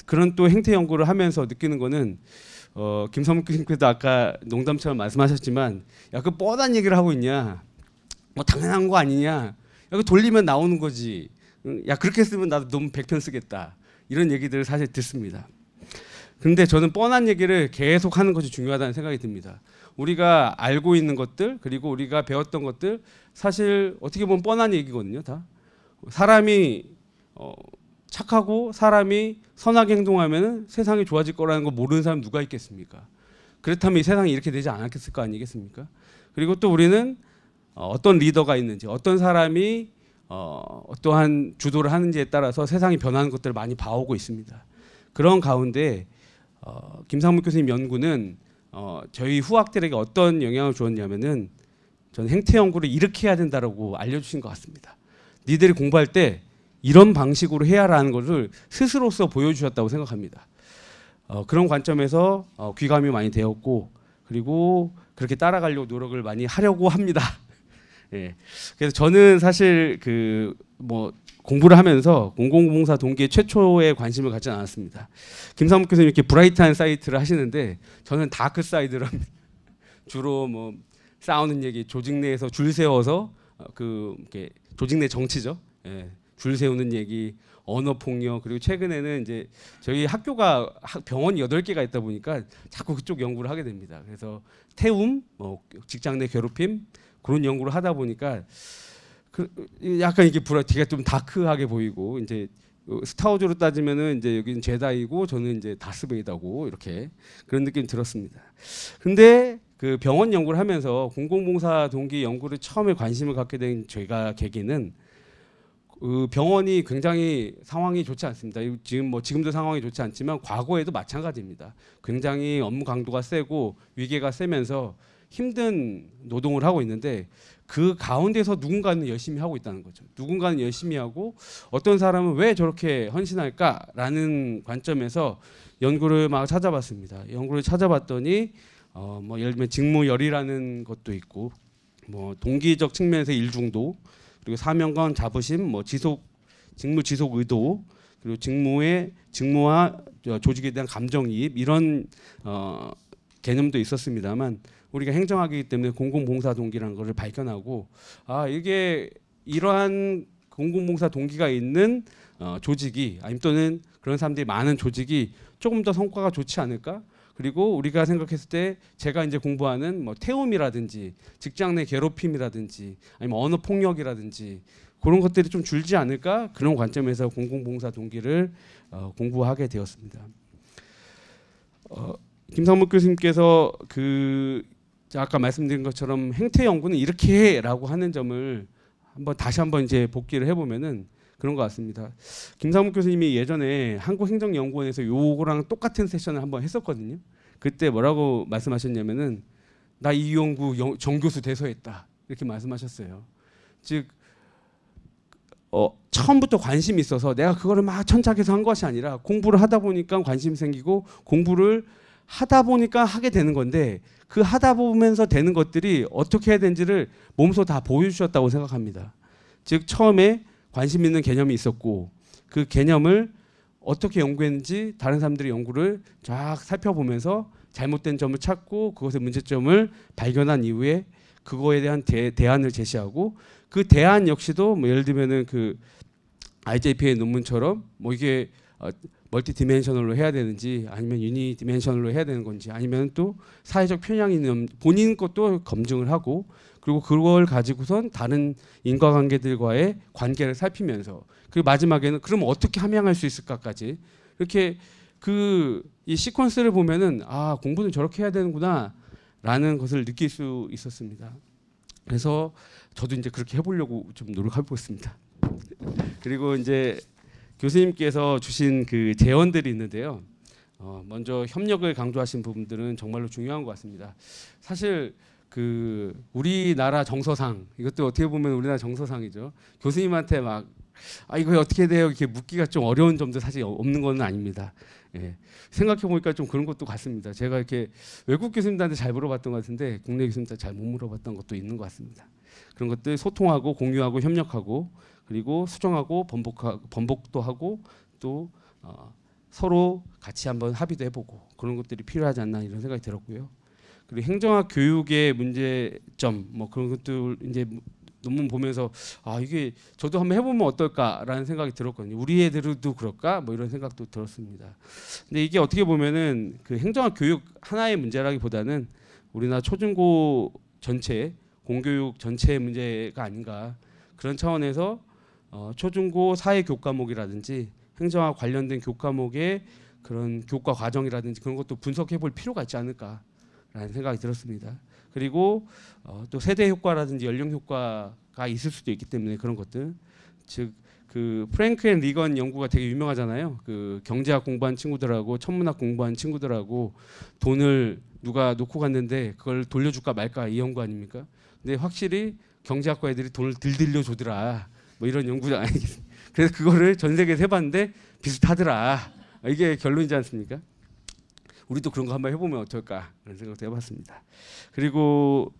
E: 그런 또 행태 연구를 하면서 느끼는 거는 김상목 교수님께도 아까 농담처럼 말씀하셨지만 야 그 뻔한 얘기를 하고 있냐 뭐 당연한 거 아니냐 야 그 돌리면 나오는 거지 야 그렇게 쓰면 나도 너무 100편 쓰겠다 이런 얘기들을 사실 듣습니다. 근데 저는 뻔한 얘기를 계속 하는 것이 중요하다는 생각이 듭니다. 우리가 알고 있는 것들 그리고 우리가 배웠던 것들 사실 어떻게 보면 뻔한 얘기거든요. 다 사람이 착하고 사람이 선하게 행동하면 세상이 좋아질 거라는 거 모르는 사람 누가 있겠습니까? 그렇다면 이 세상이 이렇게 되지 않았을 거 아니겠습니까? 그리고 또 우리는 어떤 리더가 있는지 어떤 사람이 어떠한 주도를 하는지에 따라서 세상이 변하는 것들을 많이 봐오고 있습니다. 그런 가운데 김상문 교수님 연구는 저희 후학들에게 어떤 영향을 주었냐면은 저는 행태 연구를 이렇게 해야 된다라고 알려주신 것 같습니다. 니들이 공부할 때 이런 방식으로 해야라는 것을 스스로서 보여주셨다고 생각합니다. 그런 관점에서 귀감이 많이 되었고 그리고 그렇게 따라가려고 노력을 많이 하려고 합니다. 예. 그래서 저는 사실 그 뭐 공부를 하면서 공공봉사 동기에 최초의 관심을 갖지 않았습니다. 김상목 교수님 이렇게 브라이트한 사이트를 하시는데 저는 다크 사이드로 합니다. 주로 뭐 싸우는 얘기, 조직 내에서 줄 세워서 그 이렇게 조직 내 정치죠. 예. 줄 세우는 얘기, 언어 폭력 그리고 최근에는 이제 저희 학교가 병원이 8개가 있다 보니까 자꾸 그쪽 연구를 하게 됩니다. 그래서 태움, 뭐 직장 내 괴롭힘 그런 연구를 하다 보니까 약간 이게 뒤가 좀 다크하게 보이고 이제 스타워즈로 따지면은 이제 여기는 제다이고 저는 이제 다스베이다고 이렇게 그런 느낌이 들었습니다. 근데 그 병원 연구를 하면서 공공봉사 동기 연구를 처음에 관심을 갖게 된 저희가 계기는 그 병원이 굉장히 상황이 좋지 않습니다. 지금도 상황이 좋지 않지만 과거에도 마찬가지입니다. 굉장히 업무 강도가 세고 위계가 세면서 힘든 노동을 하고 있는데 그 가운데서 누군가는 열심히 하고 있다는 거죠. 누군가는 열심히 하고 어떤 사람은 왜 저렇게 헌신할까라는 관점에서 연구를 막 찾아봤습니다. 연구를 찾아봤더니 뭐 예를 들면 직무열이라는 것도 있고 뭐 동기적 측면에서 일중도 그리고 사명감, 자부심, 뭐 직무 지속 의도 그리고 직무와 조직에 대한 감정이입 이런 개념도 있었습니다만 우리가 행정학이기 때문에 공공봉사 동기라는 것을 발견하고 이게 이러한 공공봉사 동기가 있는 조직이 아니면 또는 그런 사람들이 많은 조직이 조금 더 성과가 좋지 않을까? 그리고 우리가 생각했을 때 제가 이제 공부하는 뭐 태움이라든지 직장 내 괴롭힘이라든지 아니면 언어 폭력이라든지 그런 것들이 좀 줄지 않을까? 그런 관점에서 공공봉사 동기를 공부하게 되었습니다. 김상목 교수님께서 그 아까 말씀드린 것처럼 행태 연구는 이렇게 해라고 하는 점을 다시 한번 이제 복기를 해보면은 그런 것 같습니다. 김상목 교수님이 예전에 한국행정연구원에서 요거랑 똑같은 세션을 한번 했었거든요. 그때 뭐라고 말씀하셨냐면은 나 이 연구 정교수 대서했다 이렇게 말씀하셨어요. 즉 처음부터 관심이 있어서 내가 그거를 막 천착해서 한 것이 아니라 공부를 하다 보니까 관심이 생기고 공부를 하다 보니까 하게 되는 건데 그 하다 보면서 되는 것들이 어떻게 해야 되는지를 몸소 다 보여주셨다고 생각합니다. 즉 처음에 관심 있는 개념이 있었고 그 개념을 어떻게 연구했는지 다른 사람들의 연구를 쫙 살펴보면서 잘못된 점을 찾고 그것의 문제점을 발견한 이후에 그거에 대한 대안을 제시하고 그 대안 역시도 뭐 예를 들면은 그 IJP의 논문처럼 뭐 이게 멀티 디멘셔널로 해야 되는지 아니면 유니 디멘셔널로 해야 되는 건지 아니면 또 사회적 편향이 있는 본인 것도 검증을 하고 그리고 그걸 가지고선 다른 인과관계들과의 관계를 살피면서 그리고 마지막에는 그럼 어떻게 함양할 수 있을까까지 이렇게 이 시퀀스를 보면은 아 공부는 저렇게 해야 되는구나라는 것을 느낄 수 있었습니다. 그래서 저도 이제 그렇게 해보려고 좀 노력하고 있습니다. 그리고 이제 교수님께서 주신 그 제언들이 있는데요. 먼저 협력을 강조하신 부분들은 정말로 중요한 것 같습니다. 사실 그 우리나라 정서상 이것도 어떻게 보면 우리나라 정서상이죠. 교수님한테 막 이거 어떻게 돼요? 이렇게 묻기가 좀 어려운 점도 사실 없는 건 아닙니다. 예. 생각해 보니까 좀 그런 것도 같습니다. 제가 이렇게 외국 교수님들한테 잘 물어봤던 것 같은데 국내 교수님한테 잘 못 물어봤던 것도 있는 것 같습니다. 그런 것들 소통하고 공유하고 협력하고 그리고 수정하고 번복도 하고 또 서로 같이 한번 합의도 해보고 그런 것들이 필요하지 않나 이런 생각이 들었고요. 그리고 행정학 교육의 문제점 뭐 그런 것들 이제 논문 보면서 이게 저도 한번 해보면 어떨까라는 생각이 들었거든요. 우리 애들도 그럴까 뭐 이런 생각도 들었습니다. 근데 이게 어떻게 보면은 그 행정학 교육 하나의 문제라기보다는 우리나라 초중고 전체 공교육 전체의 문제가 아닌가 그런 차원에서 초중고 사회 교과목이라든지 행정학 관련된 교과목의 그런 교과 과정이라든지 그런 것도 분석해 볼 필요가 있지 않을까라는 생각이 들었습니다. 그리고 또 세대 효과라든지 연령 효과가 있을 수도 있기 때문에 그런 것들 즉 그 프랭크 앤 리건 연구가 되게 유명하잖아요. 그 경제학 공부한 친구들하고 천문학 공부한 친구들하고 돈을 누가 놓고 갔는데 그걸 돌려줄까 말까 이 연구 아닙니까? 근데 확실히 경제학과 애들이 돈을 들들려 주더라. 뭐 이런 연구가 아니겠습니까? 그래서 그거를 전 세계에서 해봤는데 비슷하더라. 이게 결론이지 않습니까? 우리도 그런 거 한번 해보면 어떨까 그런 생각도 해봤습니다. 그리고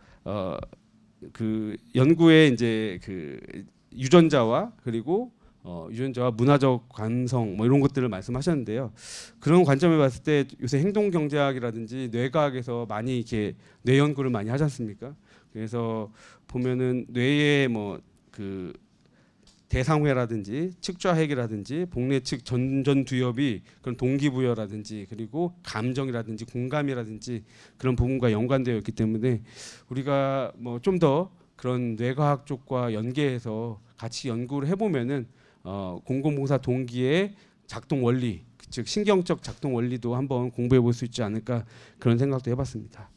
E: 그 연구에 이제 그 유전자와 그리고 유전자와 문화적 감성 뭐 이런 것들을 말씀하셨는데요. 그런 관점에 봤을 때 요새 행동 경제학이라든지 뇌과학에서 많이 이렇게 뇌 연구를 많이 하지 않습니까? 그래서 보면은 뇌의 뭐 그 대상회라든지 측좌핵이라든지 복내 측 전두엽이 그런 동기부여라든지 그리고 감정이라든지 공감이라든지 그런 부분과 연관되어 있기 때문에 우리가 뭐 좀 더 그런 뇌과학 쪽과 연계해서 같이 연구를 해보면은 공공봉사 동기의 작동 원리 즉 신경적 작동 원리도 한번 공부해 볼 수 있지 않을까 그런 생각도 해봤습니다.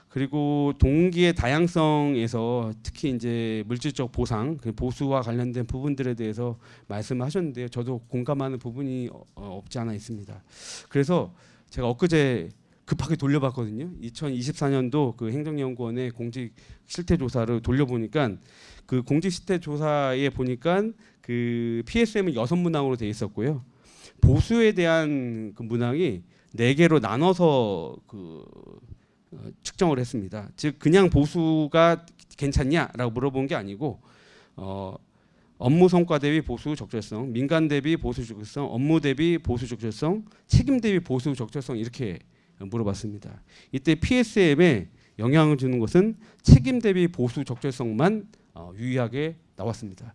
E: 그리고 동기의 다양성에서 특히 이제 물질적 보상, 보수와 관련된 부분들에 대해서 말씀하셨는데요. 저도 공감하는 부분이 없지 않아 있습니다. 그래서 제가 엊그제 급하게 돌려봤거든요. 2024년도 그 행정연구원의 공직 실태 조사를 돌려보니까 그 공직 실태 조사에 보니까 그 PSM은 6문항으로 되어 있었고요. 보수에 대한 그 문항이 4개로 나눠서 측정을 했습니다. 즉 그냥 보수가 괜찮냐라고 물어본 게 아니고 업무 성과 대비 보수 적절성, 민간 대비 보수 적절성, 업무 대비 보수 적절성, 책임 대비 보수 적절성 이렇게 물어봤습니다. 이때 PSM에 영향을 주는 것은 책임 대비 보수 적절성만 유의하게 나왔습니다.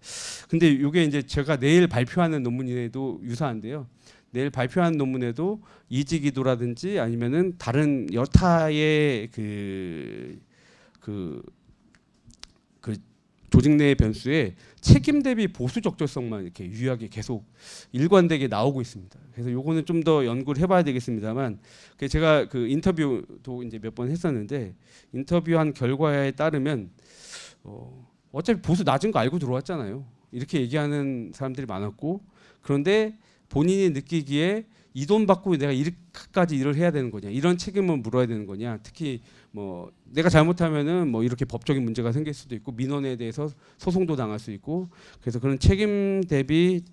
E: 근데 이게 이제 제가 내일 발표하는 논문에도 유사한데요. 내일 발표한 논문에도 이직이도라든지 아니면은 다른 여타의 그 조직 내의 변수에 책임 대비 보수 적절성만 이렇게 유의하게 계속 일관되게 나오고 있습니다. 그래서 요거는 좀 더 연구를 해봐야 되겠습니다만, 제가 그 인터뷰도 이제 몇 번 했었는데 인터뷰한 결과에 따르면 어차피 보수 낮은 거 알고 들어왔잖아요. 이렇게 얘기하는 사람들이 많았고, 그런데 본인이 느끼기에 이 돈 받고 내가 이렇게까지 일을 해야 되는 거냐, 이런 책임을 물어야 되는 거냐, 특히 뭐 내가 잘못하면은 뭐 이렇게 법적인 문제가 생길 수도 있고 민원에 대해서 소송도 당할 수 있고, 그래서 그런 책임 대비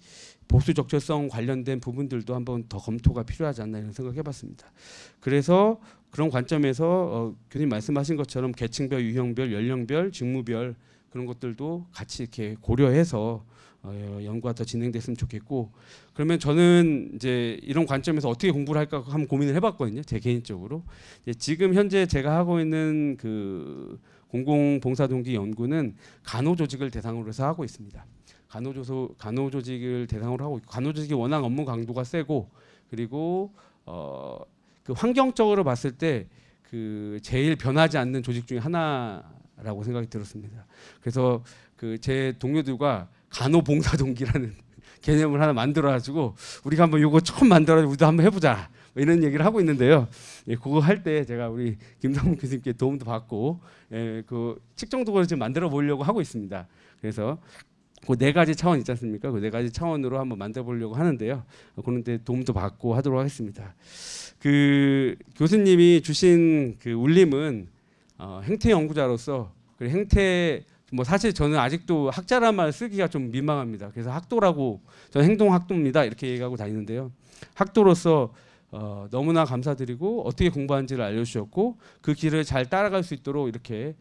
E: 보수 적절성 관련된 부분들도 한번 더 검토가 필요하지 않나 이런 생각해봤습니다. 그래서 그런 관점에서 교수님 말씀하신 것처럼 계층별, 유형별, 연령별, 직무별 그런 것들도 같이 이렇게 고려해서 연구가 더 진행됐으면 좋겠고, 그러면 저는 이제 이런 관점에서 어떻게 공부를 할까 한번 고민을 해봤거든요. 제 개인적으로 지금 현재 제가 하고 있는 그 공공봉사동기 연구는 간호조직을 대상으로 해서 하고 있습니다. 간호조직을 대상으로 하고 있고, 간호조직이 워낙 업무 강도가 세고, 그리고 그 환경적으로 봤을 때 그 제일 변하지 않는 조직 중에 하나라고 생각이 들었습니다. 그래서 그 제 동료들과 간호봉사동기라는 개념을 하나 만들어가지고 우리가 한번 이거 처음 만들어서 우리도 한번 해보자 뭐 이런 얘기를 하고 있는데요. 그거 할 때 제가 우리 김상문 교수님께 도움도 받고 그 측정도구를 지금 만들어 보려고 하고 있습니다. 그래서 그 네 가지 차원 있지 않습니까? 그 네 가지 차원으로 한번 만들어 보려고 하는데요. 그런데 도움도 받고 하도록 하겠습니다. 그 교수님이 주신 그 울림은 행태 연구자로서, 그리고 행태 뭐 사실 저는 아직도 학자란 말 쓰기가 좀 민망합니다. 그래서 학도라고, 저는 행동학도입니다 이렇게 얘기하고 다니는데요. 학도로서 너무나 감사드리고 어떻게 공부하는지를 알려주셨고 그 길을 잘 따라갈 수 있도록 이렇게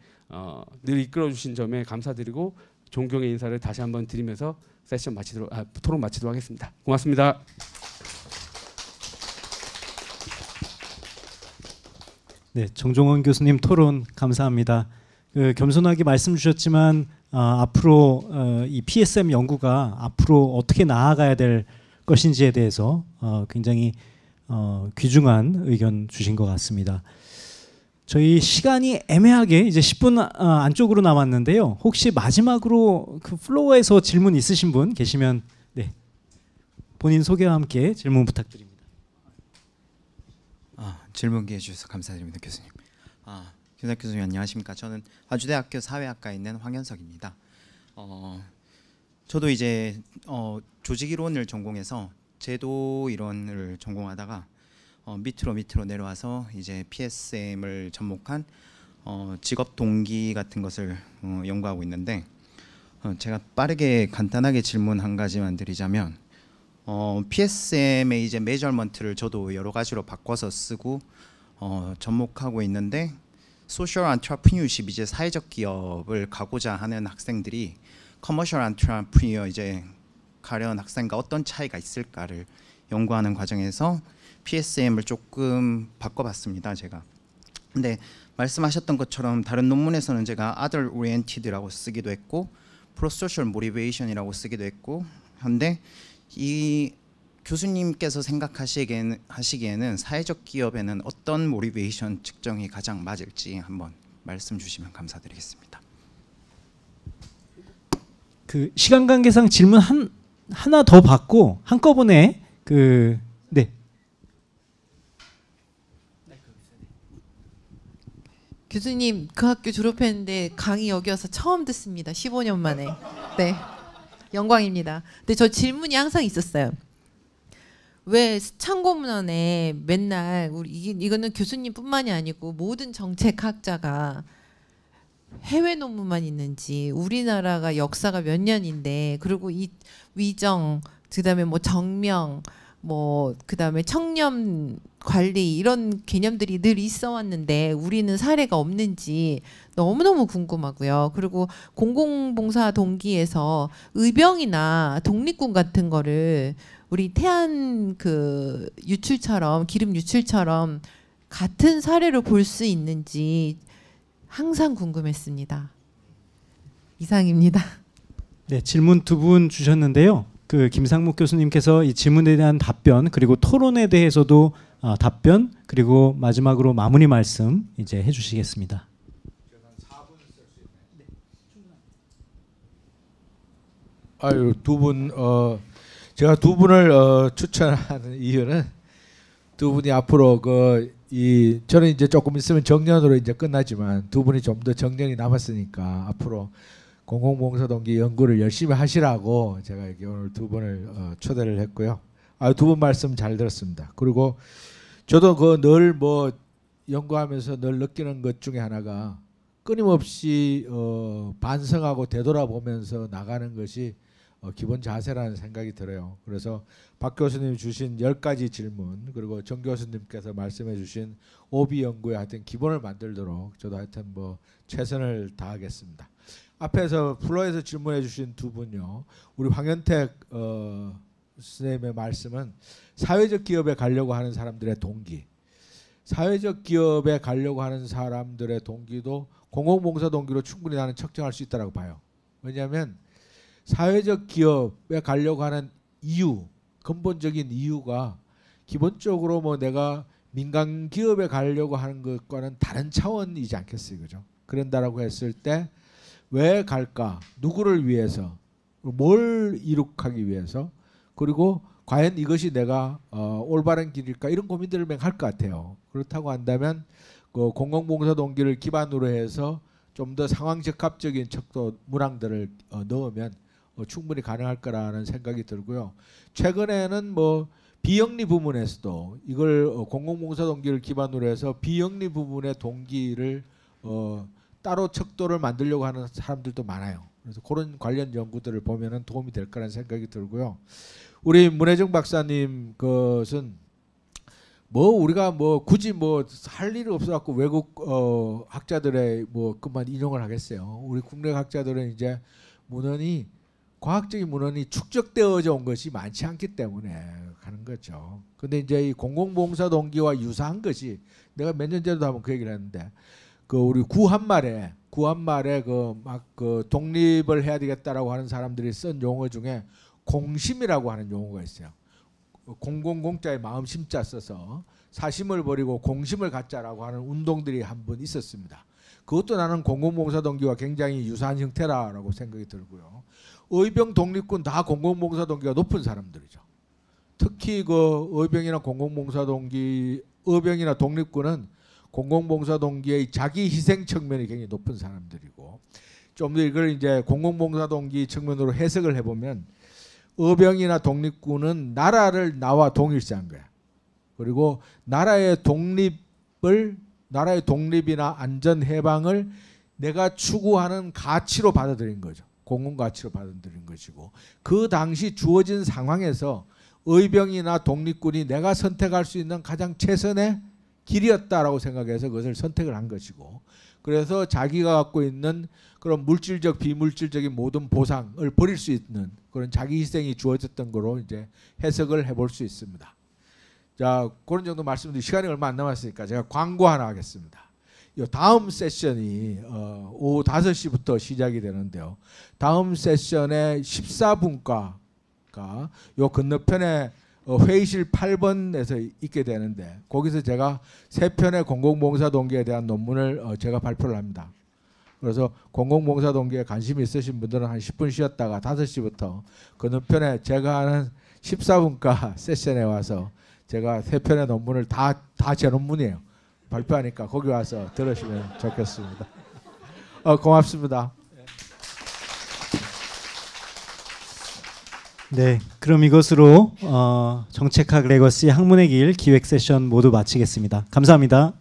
E: 늘 이끌어주신 점에 감사드리고 존경의 인사를 다시 한번 드리면서 세션 토론 마치도록 하겠습니다. 고맙습니다.
A: 네, 정종원 교수님 토론 감사합니다. 겸손하게 말씀 주셨지만 앞으로 이 PSM 연구가 앞으로 어떻게 나아가야 될 것인지에 대해서 굉장히 귀중한 의견 주신 것 같습니다. 저희 시간이 애매하게 이제 10분 안쪽으로 남았는데요. 혹시 마지막으로 그 플로어에서 질문 있으신 분 계시면 네, 본인 소개와 함께 질문 부탁드립니다.
F: 질문 기회 주셔서 감사드립니다, 교수님. 김상 교수님 안녕하십니까? 저는 아주대학교 사회학과에 있는 황현석입니다. 저도 이제 조직 이론을 전공해서 제도 이론을 전공하다가 밑으로 내려와서 이제 PSM을 접목한 직업 동기 같은 것을 연구하고 있는데, 제가 빠르게 간단하게 질문 한 가지만 드리자면, PSM의 이제 메저먼트를 저도 여러 가지로 바꿔서 쓰고 접목하고 있는데, 소셜 안트레프니어십, 이제 사회적 기업을 가고자 하는 학생들이 커머셜 안트레프니어 이제 가려는 학생과 어떤 차이가 있을까를 연구하는 과정에서 PSM을 조금 바꿔봤습니다, 제가. 근데 말씀하셨던 것처럼 다른 논문에서는 제가 other oriented라고 쓰기도 했고 pro-social motivation이라고 쓰기도 했고 한데, 이 교수님께서 생각하시기에는 사회적 기업에는 어떤 모티베이션 측정이 가장 맞을지 한번 말씀 주시면 감사드리겠습니다.
A: 그 시간 관계상 질문 하나 더 받고 한꺼번에 네.
G: 교수님 그 학교 졸업했는데 강의 여기 와서 처음 듣습니다. 15년 만에. 네, 영광입니다. 근데 저 질문이 항상 있었어요. 왜 참고문헌에 맨날 이거는 교수님뿐만이 아니고 모든 정책학자가 해외 논문만 있는지, 우리나라가 역사가 몇 년인데, 그리고 이 위정, 그다음에 뭐 정명, 뭐 그다음에 청렴 관리 이런 개념들이 늘 있어 왔는데 우리는 사례가 없는지 너무너무 궁금하고요. 그리고 공공봉사 동기에서 의병이나 독립군 같은 거를 우리 태안 그 유출처럼, 기름 유출처럼 같은 사례를 볼 수 있는지 항상 궁금했습니다. 이상입니다.
A: 네, 질문 두 분 주셨는데요. 그 김상묵 교수님께서 이 질문에 대한 답변 그리고 토론에 대해서도 답변 그리고 마지막으로 마무리 말씀 이제 해주시겠습니다.
B: 아유, 두 분 제가 두 분을 추천하는 이유는 두 분이 앞으로 저는 이제 조금 있으면 정년으로 이제 끝나지만 두 분이 좀 더 정년이 남았으니까 앞으로 공공봉사동기 연구를 열심히 하시라고 제가 여기 오늘 두 분을 초대를 했고요. 두 분 말씀 잘 들었습니다. 그리고 저도 늘 연구하면서 늘 느끼는 것 중에 하나가 끊임없이 반성하고 되돌아보면서 나가는 것이 기본 자세라는 생각이 들어요. 그래서 박 교수님 주신 10가지 질문 그리고 정 교수님께서 말씀해 주신 오비 연구에 하여튼 기본을 만들도록 저도 하여튼 최선을 다하겠습니다. 앞에서 플로에서 질문해 주신 두 분요. 우리 황현택 선생님의 말씀은 사회적 기업에 가려고 하는 사람들의 동기, 사회적 기업에 가려고 하는 사람들의 동기도 공공봉사 동기로 충분히 나는 측정할 수 있다고 봐요. 왜냐하면 사회적 기업에 가려고 하는 이유, 근본적인 이유가 기본적으로 내가 민간 기업에 가려고 하는 것과는 다른 차원이지 않겠어요, 그죠? 그런다라고 했을 때 왜 갈까? 누구를 위해서? 뭘 이룩하기 위해서? 그리고 과연 이것이 내가 올바른 길일까? 이런 고민들을 할 것 같아요. 그렇다고 한다면 그 공공봉사 동기를 기반으로 해서 좀 더 상황 적합적인 척도 문항들을 넣으면 충분히 가능할 거라는 생각이 들고요. 최근에는 비영리 부문에서도 이걸 공공봉사 동기를 기반으로 해서 비영리 부문의 동기를 따로 척도를 만들려고 하는 사람들도 많아요. 그래서 그런 관련 연구들을 보면은 도움이 될 거라는 생각이 들고요. 우리 문혜정 박사님 것은 우리가 굳이 할 일이 없어갖고 외국 학자들의 그만 인용을 하겠어요. 우리 국내 학자들은 이제 문헌이 과학적인 문헌이 축적되어져 온 것이 많지 않기 때문에 가는 거죠. 근데 이제 이 공공봉사 동기와 유사한 것이 내가 몇 년 전에도 한번 그 얘기를 했는데 우리 구한말에 독립을 해야 되겠다라고 하는 사람들이 쓴 용어 중에 공심이라고 하는 용어가 있어요. 공공공자에 마음심자 써서 사심을 버리고 공심을 갖자라고 하는 운동들이 한 번 있었습니다. 그것도 나는 공공봉사 동기와 굉장히 유사한 형태라고 생각이 들고요. 의병 독립군 다 공공봉사 동기가 높은 사람들이죠. 특히 의병이나 공공봉사 동기, 의병이나 독립군은 공공봉사 동기의 자기 희생 측면이 굉장히 높은 사람들이고, 좀 더 이걸 이제 공공봉사 동기 측면으로 해석을 해보면 의병이나 독립군은 나라를 나와 동일시한 거야. 그리고 나라의 독립이나 안전 해방을 내가 추구하는 가치로 받아들인 거죠. 공공 가치로 받아들인 것이고, 그 당시 주어진 상황에서 의병이나 독립군이 내가 선택할 수 있는 가장 최선의 길이었다라고 생각해서 그것을 선택을 한 것이고, 그래서 자기가 갖고 있는 그런 물질적 비물질적인 모든 보상을 버릴 수 있는 그런 자기 희생이 주어졌던 거로 이제 해석을 해볼 수 있습니다. 자, 그런 정도 말씀드리고 시간이 얼마 안 남았으니까 제가 광고 하나 하겠습니다. 이 다음 세션이 오후 5시부터 시작이 되는데요. 다음 세션의 14분과가 요 건너편에 회의실 8번에서 있게 되는데, 거기서 제가 3편의 공공봉사 동기에 대한 논문을 제가 발표를 합니다. 그래서 공공봉사 동기에 관심이 있으신 분들은 한 10분 쉬었다가 5시부터 건너편에 제가 하는 14분과 세션에 와서 제가 3편의 논문을 다 제 논문이에요. 발표하니까 거기 와서 들으시면 좋겠습니다. 고맙습니다.
A: 네, 그럼 이것으로 정책학 레거시 학문의 길 기획 세션 모두 마치겠습니다. 감사합니다.